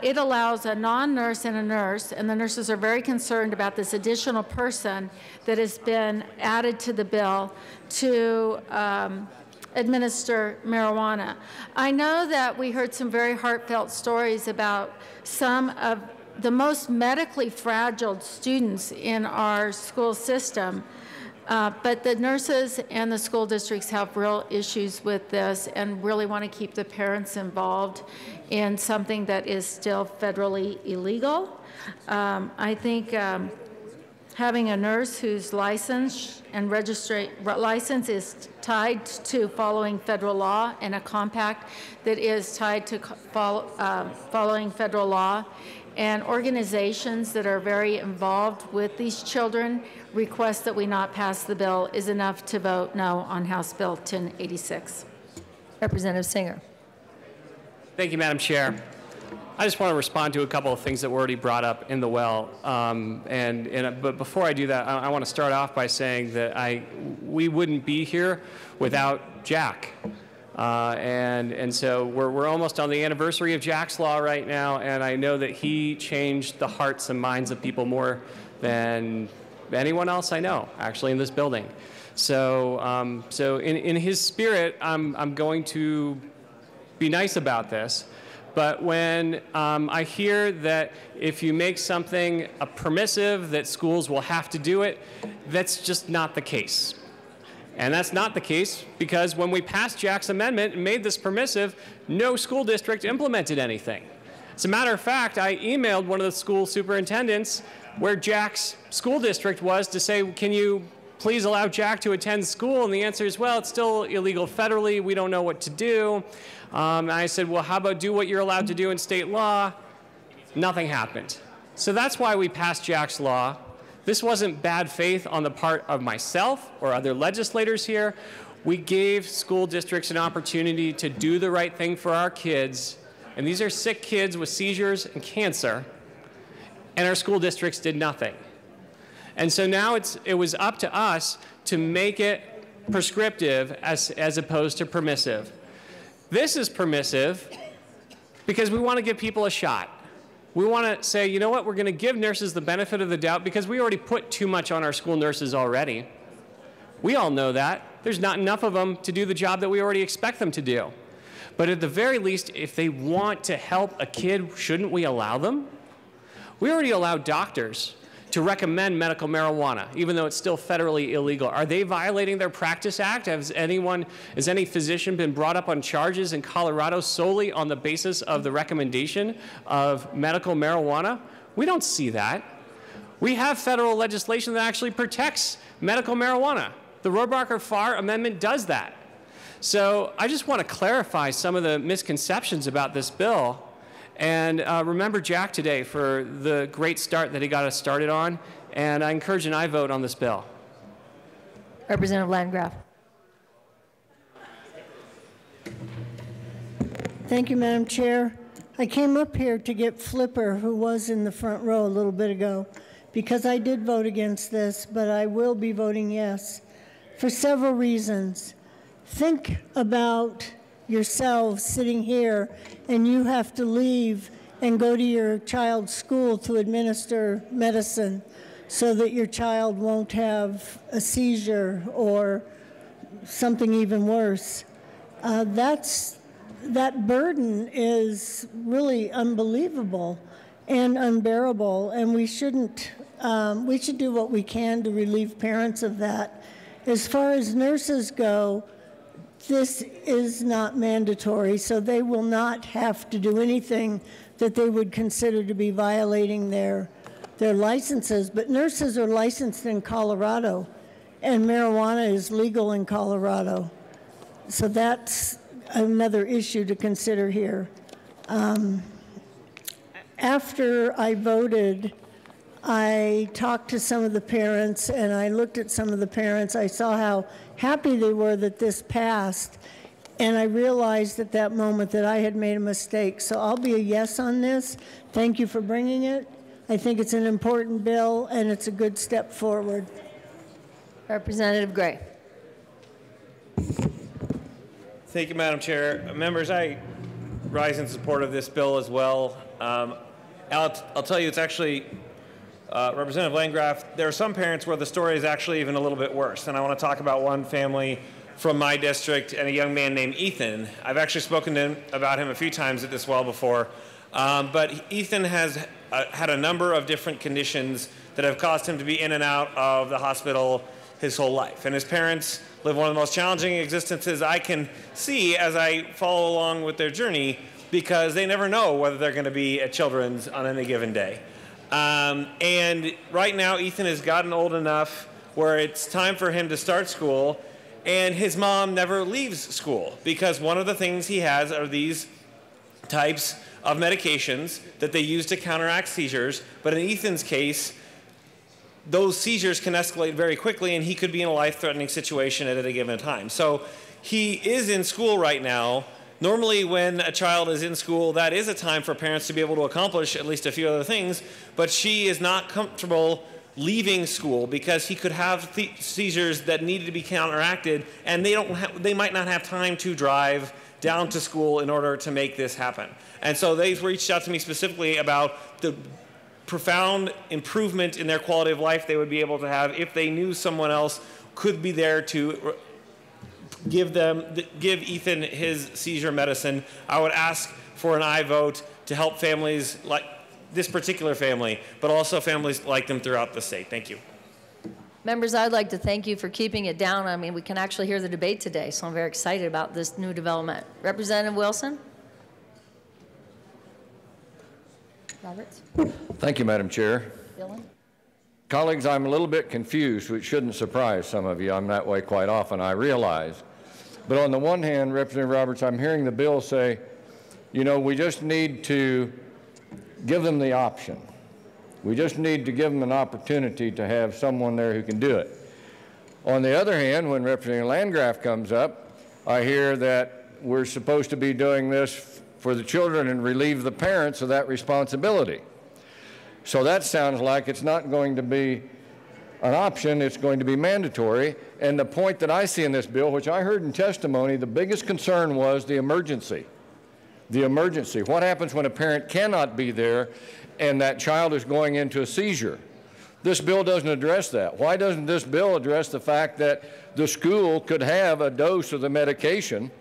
it allows a non-nurse and a nurse, and the nurses are very concerned about this additional person that has been added to the bill to administer marijuana. I know that we heard some very heartfelt stories about some of the most medically fragile students in our school system, but the nurses and the school districts have real issues with this and really want to keep the parents involved in something that is still federally illegal. I think having a nurse whose license and license is tied to following federal law and a compact that is tied to following federal law, and organizations that are very involved with these children request that we not pass the bill is enough to vote no on House Bill 1086. Representative Singer. Thank you, Madam Chair. I just want to respond to a couple of things that were already brought up in the well. But before I do that, I want to start off by saying that we wouldn't be here without Jack. And so we're almost on the anniversary of Jack's Law right now, and I know that he changed the hearts and minds of people more than anyone else I know, actually, in this building. So, in his spirit, I'm going to be nice about this. But when I hear that if you make something permissive, that schools will have to do it, that's just not the case. And that's not the case because when we passed Jack's amendment and made this permissive, no school district implemented anything. As a matter of fact, I emailed one of the school superintendents where Jack's school district was to say, can you please allow Jack to attend school? And the answer is, well, it's still illegal federally. We don't know what to do. And I said, well, how about do what you're allowed to do in state law? Nothing happened. So that's why we passed Jack's Law. This wasn't bad faith on the part of myself or other legislators here. We gave school districts an opportunity to do the right thing for our kids. And these are sick kids with seizures and cancer. And our school districts did nothing. And so now it was up to us to make it prescriptive as opposed to permissive. This is permissive because we want to give people a shot. We want to say, you know what, we're going to give nurses the benefit of the doubt because we already put too much on our school nurses already. We all know that. There's not enough of them to do the job that we already expect them to do. But at the very least, if they want to help a kid, shouldn't we allow them? We already allow doctors to recommend medical marijuana, even though it's still federally illegal. Are they violating their Practice Act? Has any physician been brought up on charges in Colorado solely on the basis of the recommendation of medical marijuana? We don't see that. We have federal legislation that actually protects medical marijuana. The Rohrabacher-Farr Amendment does that. So I just want to clarify some of the misconceptions about this bill. And remember Jack today for the great start that he got us started on. And I encourage an aye vote on this bill. Representative Landgraf. Thank you, Madam Chair. I came up here to get Flipper, who was in the front row a little bit ago, because I did vote against this, but I will be voting yes for several reasons. Think about yourselves sitting here and you have to leave and go to your child's school to administer medicine so that your child won't have a seizure or something even worse. that burden is really unbelievable and unbearable, and we should do what we can to relieve parents of that. As far as nurses go, this is not mandatory, so they will not have to do anything that they would consider to be violating their licenses. But nurses are licensed in Colorado, and marijuana is legal in Colorado. So that's another issue to consider here. After I voted, I talked to some of the parents, and I looked at some of the parents. I saw how happy they were that this passed, and I realized at that moment that I had made a mistake. So I'll be a yes on this. Thank you for bringing it. I think it's an important bill, and it's a good step forward. Representative Gray. Thank you, Madam Chair. Members, I rise in support of this bill as well. I'll tell you, it's actually, Representative Landgraf, there are some parents where the story is actually even a little bit worse. And I want to talk about one family from my district and a young man named Ethan. I've actually spoken to him about him a few times at this well before. But Ethan has had a number of different conditions that have caused him to be in and out of the hospital his whole life. And his parents live one of the most challenging existences I can see as I follow along with their journey, because they never know whether they're going to be at Children's on any given day. And right now, Ethan has gotten old enough where it's time for him to start school, and his mom never leaves school, because one of the things he has are these types of medications that they use to counteract seizures. But in Ethan's case, those seizures can escalate very quickly, and he could be in a life-threatening situation at a given time. So he is in school right now. Normally, when a child is in school, that is a time for parents to be able to accomplish at least a few other things, but she is not comfortable leaving school because he could have seizures that needed to be counteracted, and they might not have time to drive down to school in order to make this happen. And so they've reached out to me specifically about the profound improvement in their quality of life they would be able to have if they knew someone else could be there to give Ethan his seizure medicine. I would ask for an aye vote to help families like this particular family, but also families like them throughout the state. Thank you. Members, I'd like to thank you for keeping it down. I mean, we can actually hear the debate today, so I'm very excited about this new development. Representative Wilson? Roberts? Thank you, Madam Chair. Dillon? Colleagues, I'm a little bit confused, which shouldn't surprise some of you. I'm that way quite often, I realize. But on the one hand, Representative Roberts, I'm hearing the bill say, you know, we just need to give them the option. We just need to give them an opportunity to have someone there who can do it. On the other hand, when Representative Landgraf comes up, I hear that we're supposed to be doing this for the children and relieve the parents of that responsibility. So that sounds like it's not going to be an option, it's going to be mandatory. And the point that I see in this bill, which I heard in testimony, the biggest concern was the emergency. The emergency. What happens when a parent cannot be there and that child is going into a seizure? This bill doesn't address that. Why doesn't this bill address the fact that the school could have a dose of the medication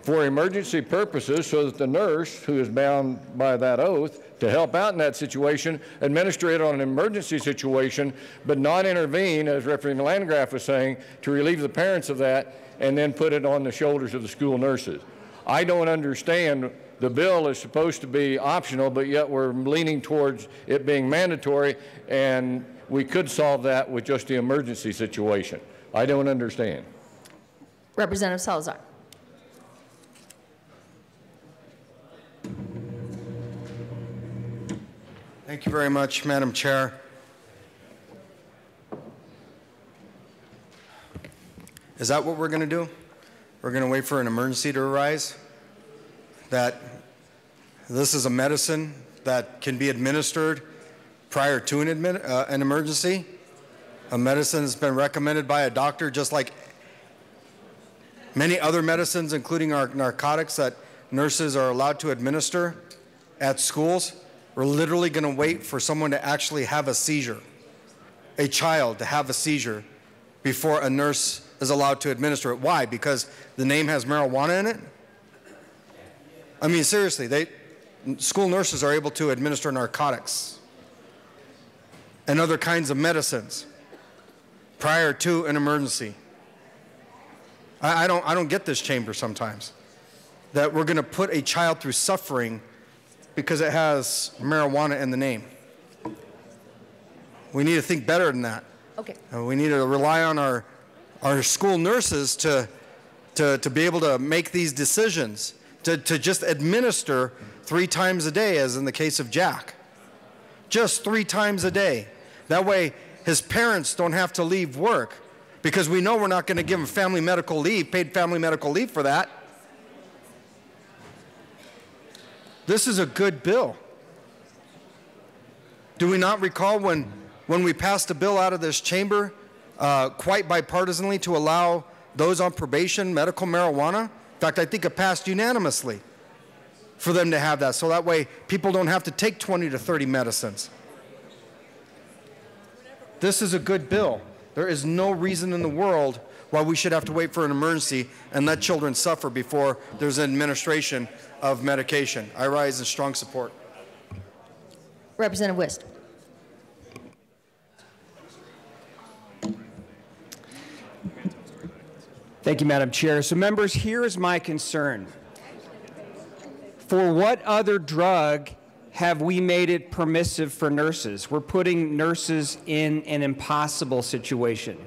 for emergency purposes so that the nurse, who is bound by that oath to help out in that situation, administer it on an emergency situation, but not intervene, as Representative Landgraf was saying, to relieve the parents of that and then put it on the shoulders of the school nurses. I don't understand. The bill is supposed to be optional, but yet we're leaning towards it being mandatory, and we could solve that with just the emergency situation. I don't understand. Representative Salazar. Thank you very much, Madam Chair. Is that what we're going to do? We're going to wait for an emergency to arise? That this is a medicine that can be administered prior to an emergency? A medicine that's been recommended by a doctor, just like many other medicines, including our narcotics, that nurses are allowed to administer at schools. We're literally going to wait for someone to actually have a seizure, a child to have a seizure, before a nurse is allowed to administer it. Why? Because the name has marijuana in it? I mean, seriously, school nurses are able to administer narcotics and other kinds of medicines prior to an emergency. I don't get this chamber sometimes, that we're going to put a child through suffering because it has marijuana in the name. We need to think better than that. Okay. We need to rely on our school nurses to be able to make these decisions, to just administer 3 times a day, as in the case of Jack. Just 3 times a day. That way his parents don't have to leave work, because we know we're not going to give him family medical leave, paid family medical leave for that. This is a good bill. Do we not recall when we passed a bill out of this chamber, quite bipartisanly, to allow those on probation medical marijuana? In fact, I think it passed unanimously for them to have that, so that way people don't have to take 20 to 30 medicines. This is a good bill. There is no reason in the world why we should have to wait for an emergency and let children suffer before there's an administration of medication. I rise in strong support. Representative Wist. Thank you, Madam Chair. So members, here is my concern. For what other drug have we made it permissive for nurses? We're putting nurses in an impossible situation.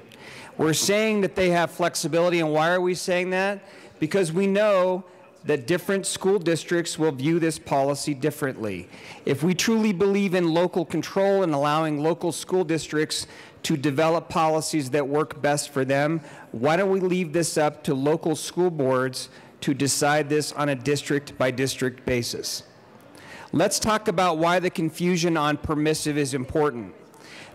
We're saying that they have flexibility, and why are we saying that? Because we know that different school districts will view this policy differently. If we truly believe in local control and allowing local school districts to develop policies that work best for them, why don't we leave this up to local school boards to decide this on a district-by-district basis? Let's talk about why the confusion on permissive is important.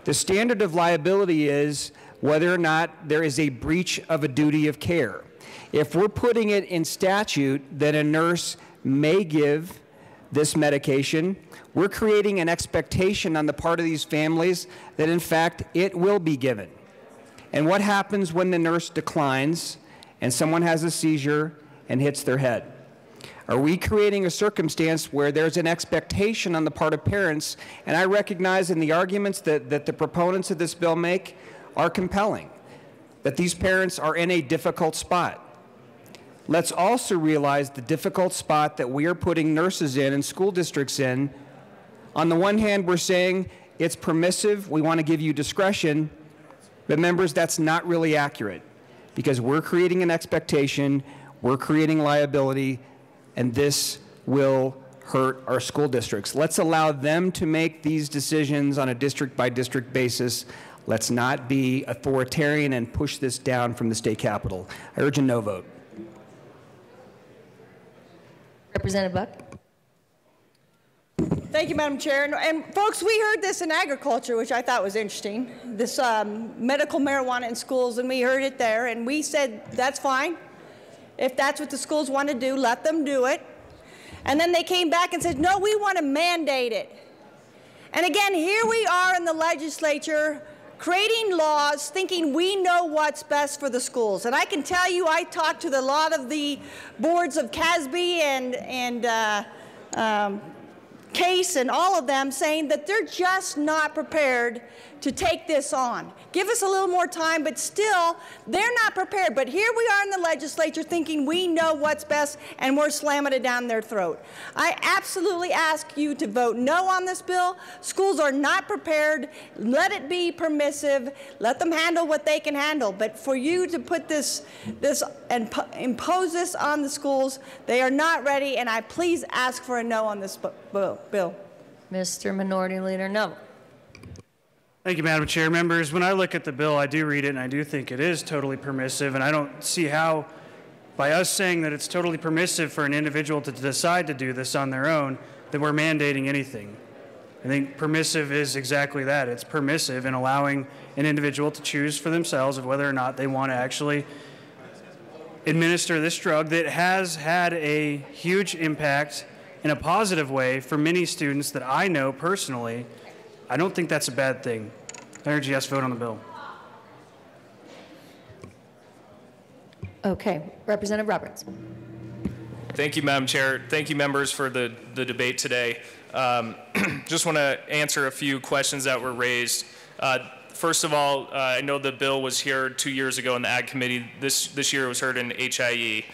The standard of liability is whether or not there is a breach of a duty of care. If we're putting it in statute that a nurse may give this medication, we're creating an expectation on the part of these families that in fact it will be given. And what happens when the nurse declines and someone has a seizure and hits their head? Are we creating a circumstance where there's an expectation on the part of parents? And I recognize in the arguments that the proponents of this bill make are compelling, that these parents are in a difficult spot. Let's also realize the difficult spot that we are putting nurses in and school districts in. On the one hand, we're saying it's permissive, we want to give you discretion, but members, that's not really accurate, because we're creating an expectation, we're creating liability, and this will hurt our school districts. Let's allow them to make these decisions on a district-by-district basis. Let's not be authoritarian and push this down from the state capitol. I urge a no vote. Representative Buck. Thank you, Madam Chair. And folks, we heard this in agriculture, which I thought was interesting, this medical marijuana in schools, and we heard it there, and we said, that's fine. If that's what the schools want to do, let them do it. And then they came back and said, no, we want to mandate it. And again, here we are in the legislature creating laws, thinking we know what's best for the schools. And I can tell you, I talked to a lot of the boards of CASB and Case and all of them, saying that they're just not prepared to take this on. Give us a little more time, but still, they're not prepared. But here we are in the legislature thinking we know what's best, and we're slamming it down their throat. I absolutely ask you to vote no on this bill. Schools are not prepared. Let it be permissive. Let them handle what they can handle. But for you to put this and impose this on the schools, they are not ready, and I please ask for a no on this bill. Mr. Minority Leader, no. Thank you, Madam Chair. Members, when I look at the bill, I do read it, and I do think it is totally permissive, and I don't see how, by us saying that it's totally permissive for an individual to decide to do this on their own, that we're mandating anything. I think permissive is exactly that. It's permissive in allowing an individual to choose for themselves of whether or not they want to actually administer this drug that has had a huge impact in a positive way for many students that I know personally. I don't think that's a bad thing. I urge a yes vote on the bill. Okay, Representative Roberts. Thank you, Madam Chair. Thank you, members, for the debate today. Just want to answer a few questions that were raised. First of all, I know the bill was here 2 years ago in the Ag Committee. This year it was heard in HIE.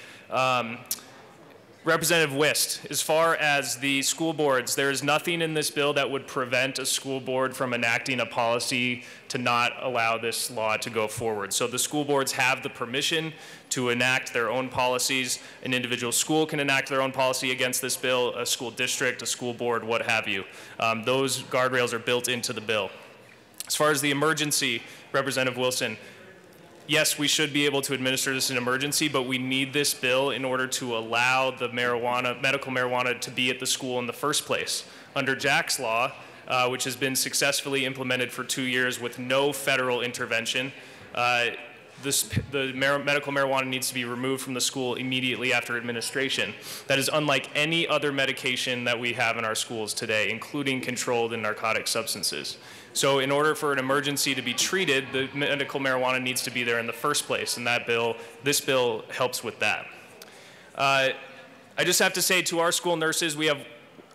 Representative Wist, as far as the school boards, there is nothing in this bill that would prevent a school board from enacting a policy to not allow this law to go forward. So the school boards have the permission to enact their own policies. An individual school can enact their own policy against this bill, a school district, a school board, what have you. Those guardrails are built into the bill. As far as the emergency, Representative Wilson, yes, we should be able to administer this in emergency, but we need this bill in order to allow the medical marijuana to be at the school in the first place. Under Jack's Law, which has been successfully implemented for 2 years with no federal intervention, the medical marijuana needs to be removed from the school immediately after administration. That is unlike any other medication that we have in our schools today, including controlled and narcotic substances. So in order for an emergency to be treated, the medical marijuana needs to be there in the first place, and this bill helps with that. I just have to say to our school nurses, we have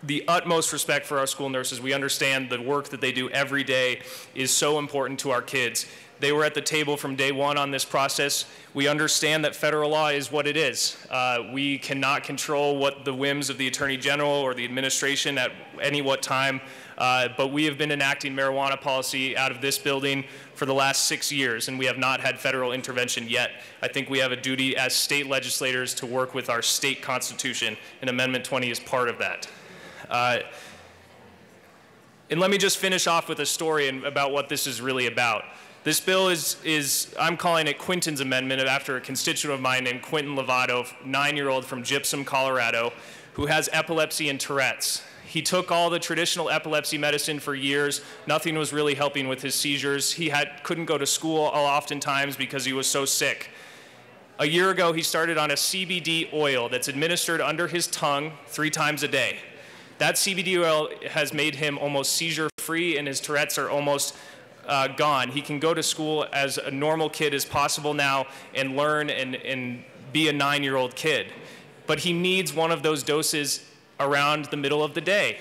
the utmost respect for our school nurses. We understand the work that they do every day is so important to our kids. They were at the table from day one on this process. We understand that federal law is what it is. We cannot control what the whims of the Attorney General or the administration at any what time, but we have been enacting marijuana policy out of this building for the last 6 years, and we have not had federal intervention yet. I think we have a duty as state legislators to work with our state constitution, and Amendment 20 is part of that. And let me just finish off with a story about what this is really about. This bill is I'm calling it Quinton's Amendment after a constituent of mine named Quinton Lovato, 9-year-old from Gypsum, Colorado, who has epilepsy and Tourette's. He took all the traditional epilepsy medicine for years. Nothing was really helping with his seizures. He couldn't go to school oftentimes because he was so sick. A year ago, he started on a CBD oil that's administered under his tongue 3 times a day. That CBD oil has made him almost seizure-free, and his Tourette's are almost gone. He can go to school as a normal kid as possible now and learn and be a 9-year-old kid. But he needs one of those doses around the middle of the day.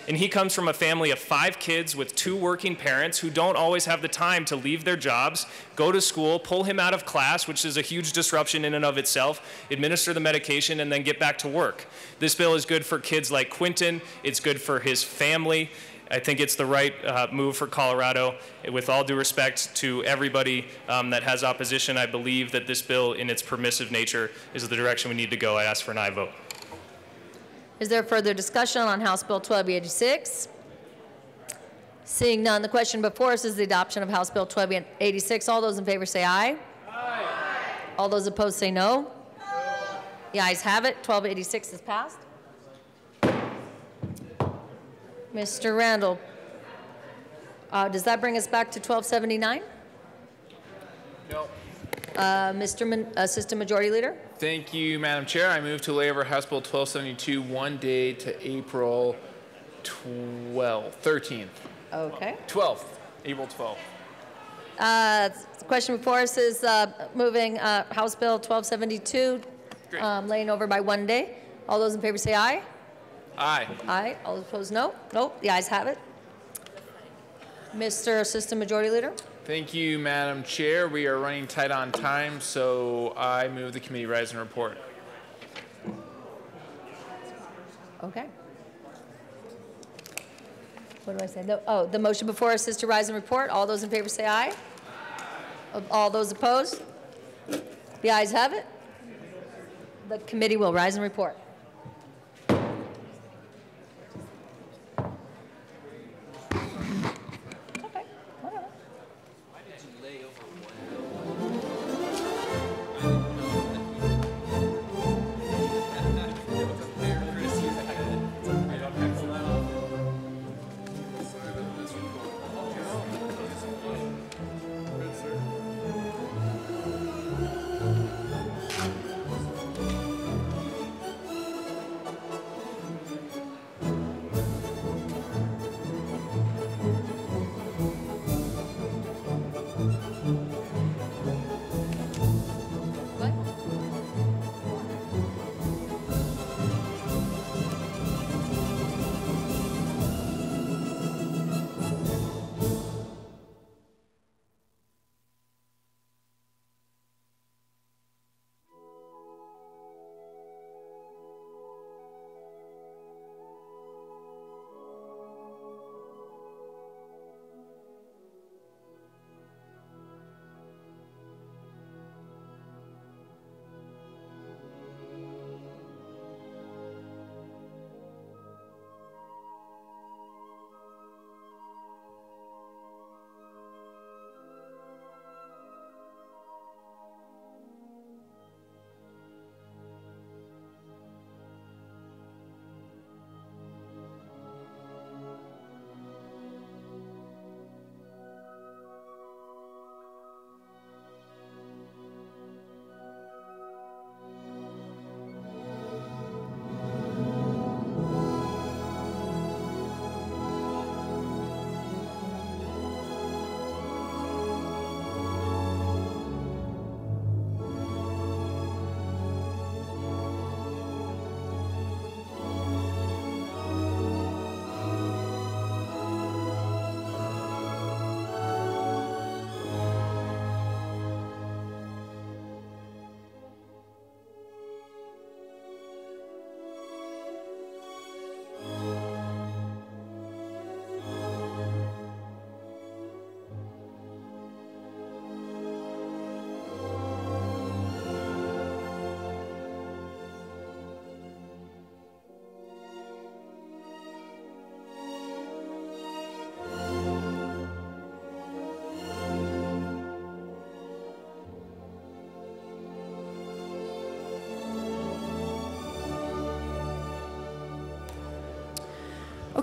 And he comes from a family of 5 kids with 2 working parents who don't always have the time to leave their jobs, go to school, pull him out of class, which is a huge disruption in and of itself, administer the medication, and then get back to work. This bill is good for kids like Quinton. It's good for his family. I think it's the right move for Colorado. With all due respect to everybody that has opposition, I believe that this bill, in its permissive nature, is the direction we need to go. I ask for an aye vote. Is there further discussion on House Bill 1286? Seeing none, the question before us is the adoption of House Bill 1286. All those in favor say aye. Aye. All those opposed say no. No. The ayes have it. 1286 is passed. Mr. Randall, does that bring us back to 1279? No. Assistant Majority Leader? Thank you, Madam Chair. I move to lay over House Bill 1272 one day to April 13th. Okay. 12th, April 12th. The question before us is moving House Bill 1272, laying over by one day. All those in favor say aye. Aye. Aye. All opposed, no. Nope. The ayes have it. Mr. Assistant Majority Leader. Thank you, Madam Chair. We are running tight on time, so I move the committee rise and report. Okay. What do I say? The motion before us is to rise and report. All those in favor say aye. Aye. All those opposed? The ayes have it. The committee will rise and report.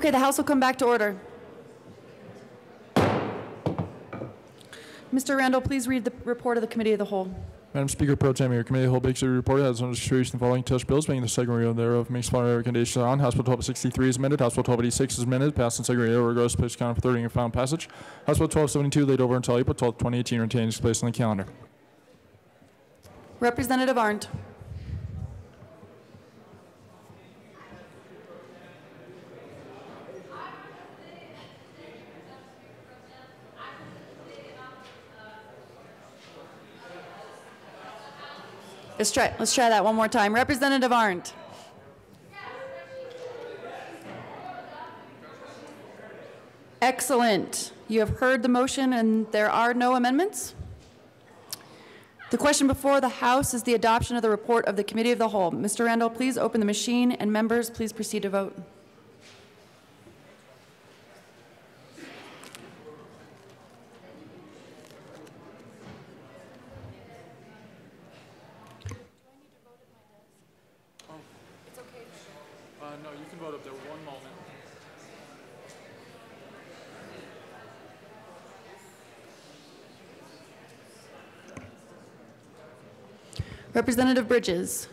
Okay, the House will come back to order. Mr. Randall, please read the report of the Committee of the Whole. Madam Speaker, Pro Tem, your Committee of the Whole Big City Report has on distribution the following touch bills, making the second reading thereof, makes following recommendations on. House Bill 1263 is amended. House Bill 1286 is amended. Passed and second reading over, goes to place calendar for third reading and final passage. House Bill 1272 laid over until April 12, 2018, retained its place on the calendar. Representative Arndt. Let's try that one more time. Representative Arndt. Excellent. You have heard the motion and there are no amendments. The question before the House is the adoption of the report of the Committee of the Whole. Mr. Randall, please open the machine, and members, please proceed to vote. No, you can vote up there. One moment. Representative Bridges,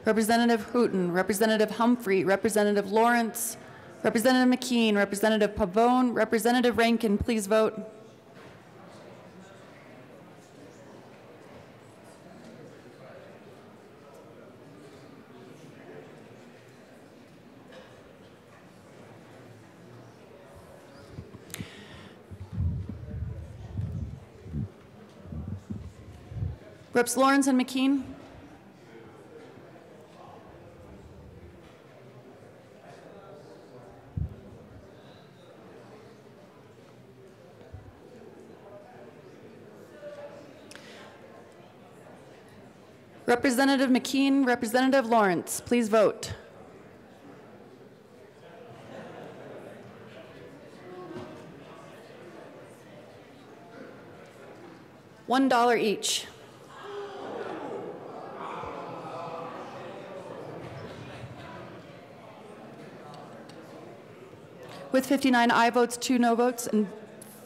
Representative Hooton, Representative Humphrey, Representative Lawrence, Representative McKean, Representative Pavone, Representative Rankin, please vote. Reps Lawrence and McKean. Representative McKean, Representative Lawrence, please vote. $1 each. With 59 aye votes, 2 no votes, and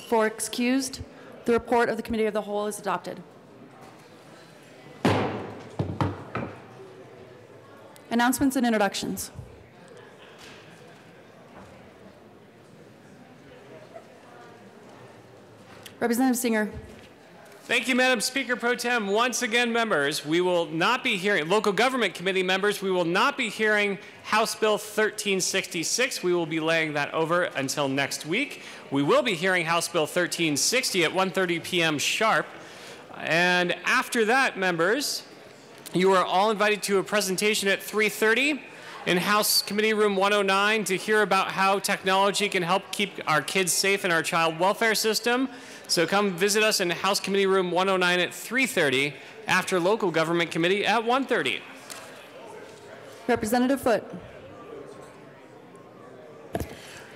4 excused, the report of the Committee of the Whole is adopted. Announcements and introductions. Representative Singer. Thank you, Madam Speaker Pro Tem. Once again, members, we will not be hearing, local government committee members, we will not be hearing House Bill 1366. We will be laying that over until next week. We will be hearing House Bill 1360 at 1:30 p.m. sharp. And after that, members, you are all invited to a presentation at 3:30 in House Committee Room 109 to hear about how technology can help keep our kids safe in our child welfare system. So come visit us in House Committee Room 109 at 3:30 after Local Government Committee at 1:30. Representative Foote.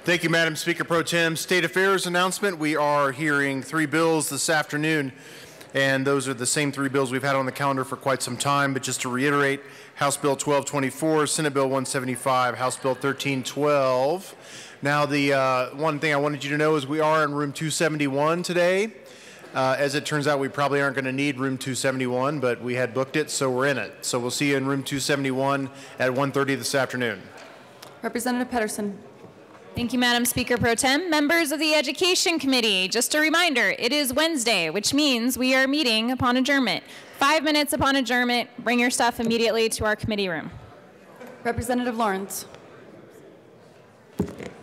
Thank you, Madam Speaker Pro Tem. State Affairs announcement. We are hearing 3 bills this afternoon, and those are the same 3 bills we've had on the calendar for quite some time. But just to reiterate, House Bill 1224, Senate Bill 175, House Bill 1312. Now, the one thing I wanted you to know is we are in room 271 today. As it turns out, we probably aren't going to need room 271, but we had booked it, so we're in it. So we'll see you in room 271 at 1:30 this afternoon. Representative Pedersen. Thank you, Madam Speaker Pro Tem. Members of the Education Committee, just a reminder, it is Wednesday, which means we are meeting upon adjournment. 5 minutes upon adjournment, bring your stuff immediately to our committee room. Representative Lawrence.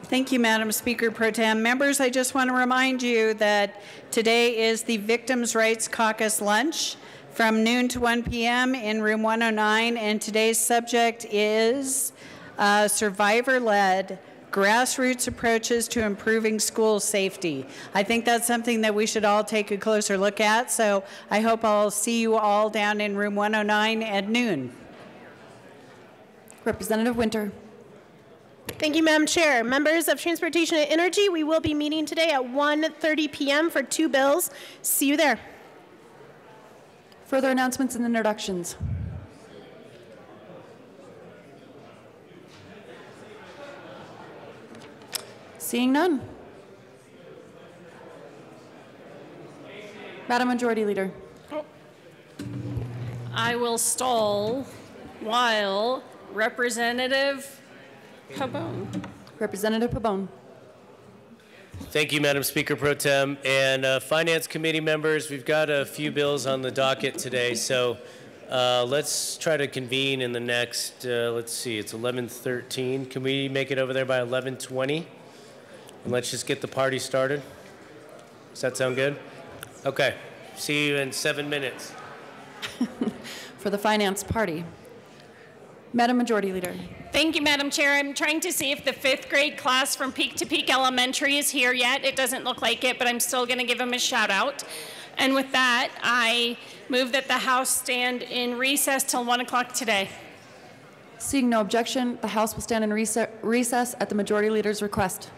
Thank you, Madam Speaker Pro Tem. Members, I just want to remind you that today is the Victims' Rights Caucus lunch from noon to 1 p.m. in room 109, and today's subject is survivor-led grassroots approaches to improving school safety. I think that's something that we should all take a closer look at, so I hope I'll see you all down in room 109 at noon. Representative Winter. Thank you, Madam Chair. Members of Transportation and Energy, we will be meeting today at 1:30 p.m. for 2 bills. See you there. Further announcements and introductions. Seeing none. Madam Majority Leader. I will stall while Representative Pabon. Representative Pabon. Thank you, Madam Speaker Pro Tem. And Finance Committee members, we've got a few bills on the docket today, so let's try to convene in the next, let's see, it's 11:13. Can we make it over there by 11:20? And let's just get the party started. Does that sound good? Okay. See you in 7 minutes. For the Finance Party. Madam Majority Leader. Thank you, Madam Chair. I'm trying to see if the 5th grade class from Peak to Peak Elementary is here yet. It doesn't look like it, but I'm still going to give them a shout out. And with that, I move that the House stand in recess till 1 o'clock today. Seeing no objection, the House will stand in recess at the Majority Leader's request.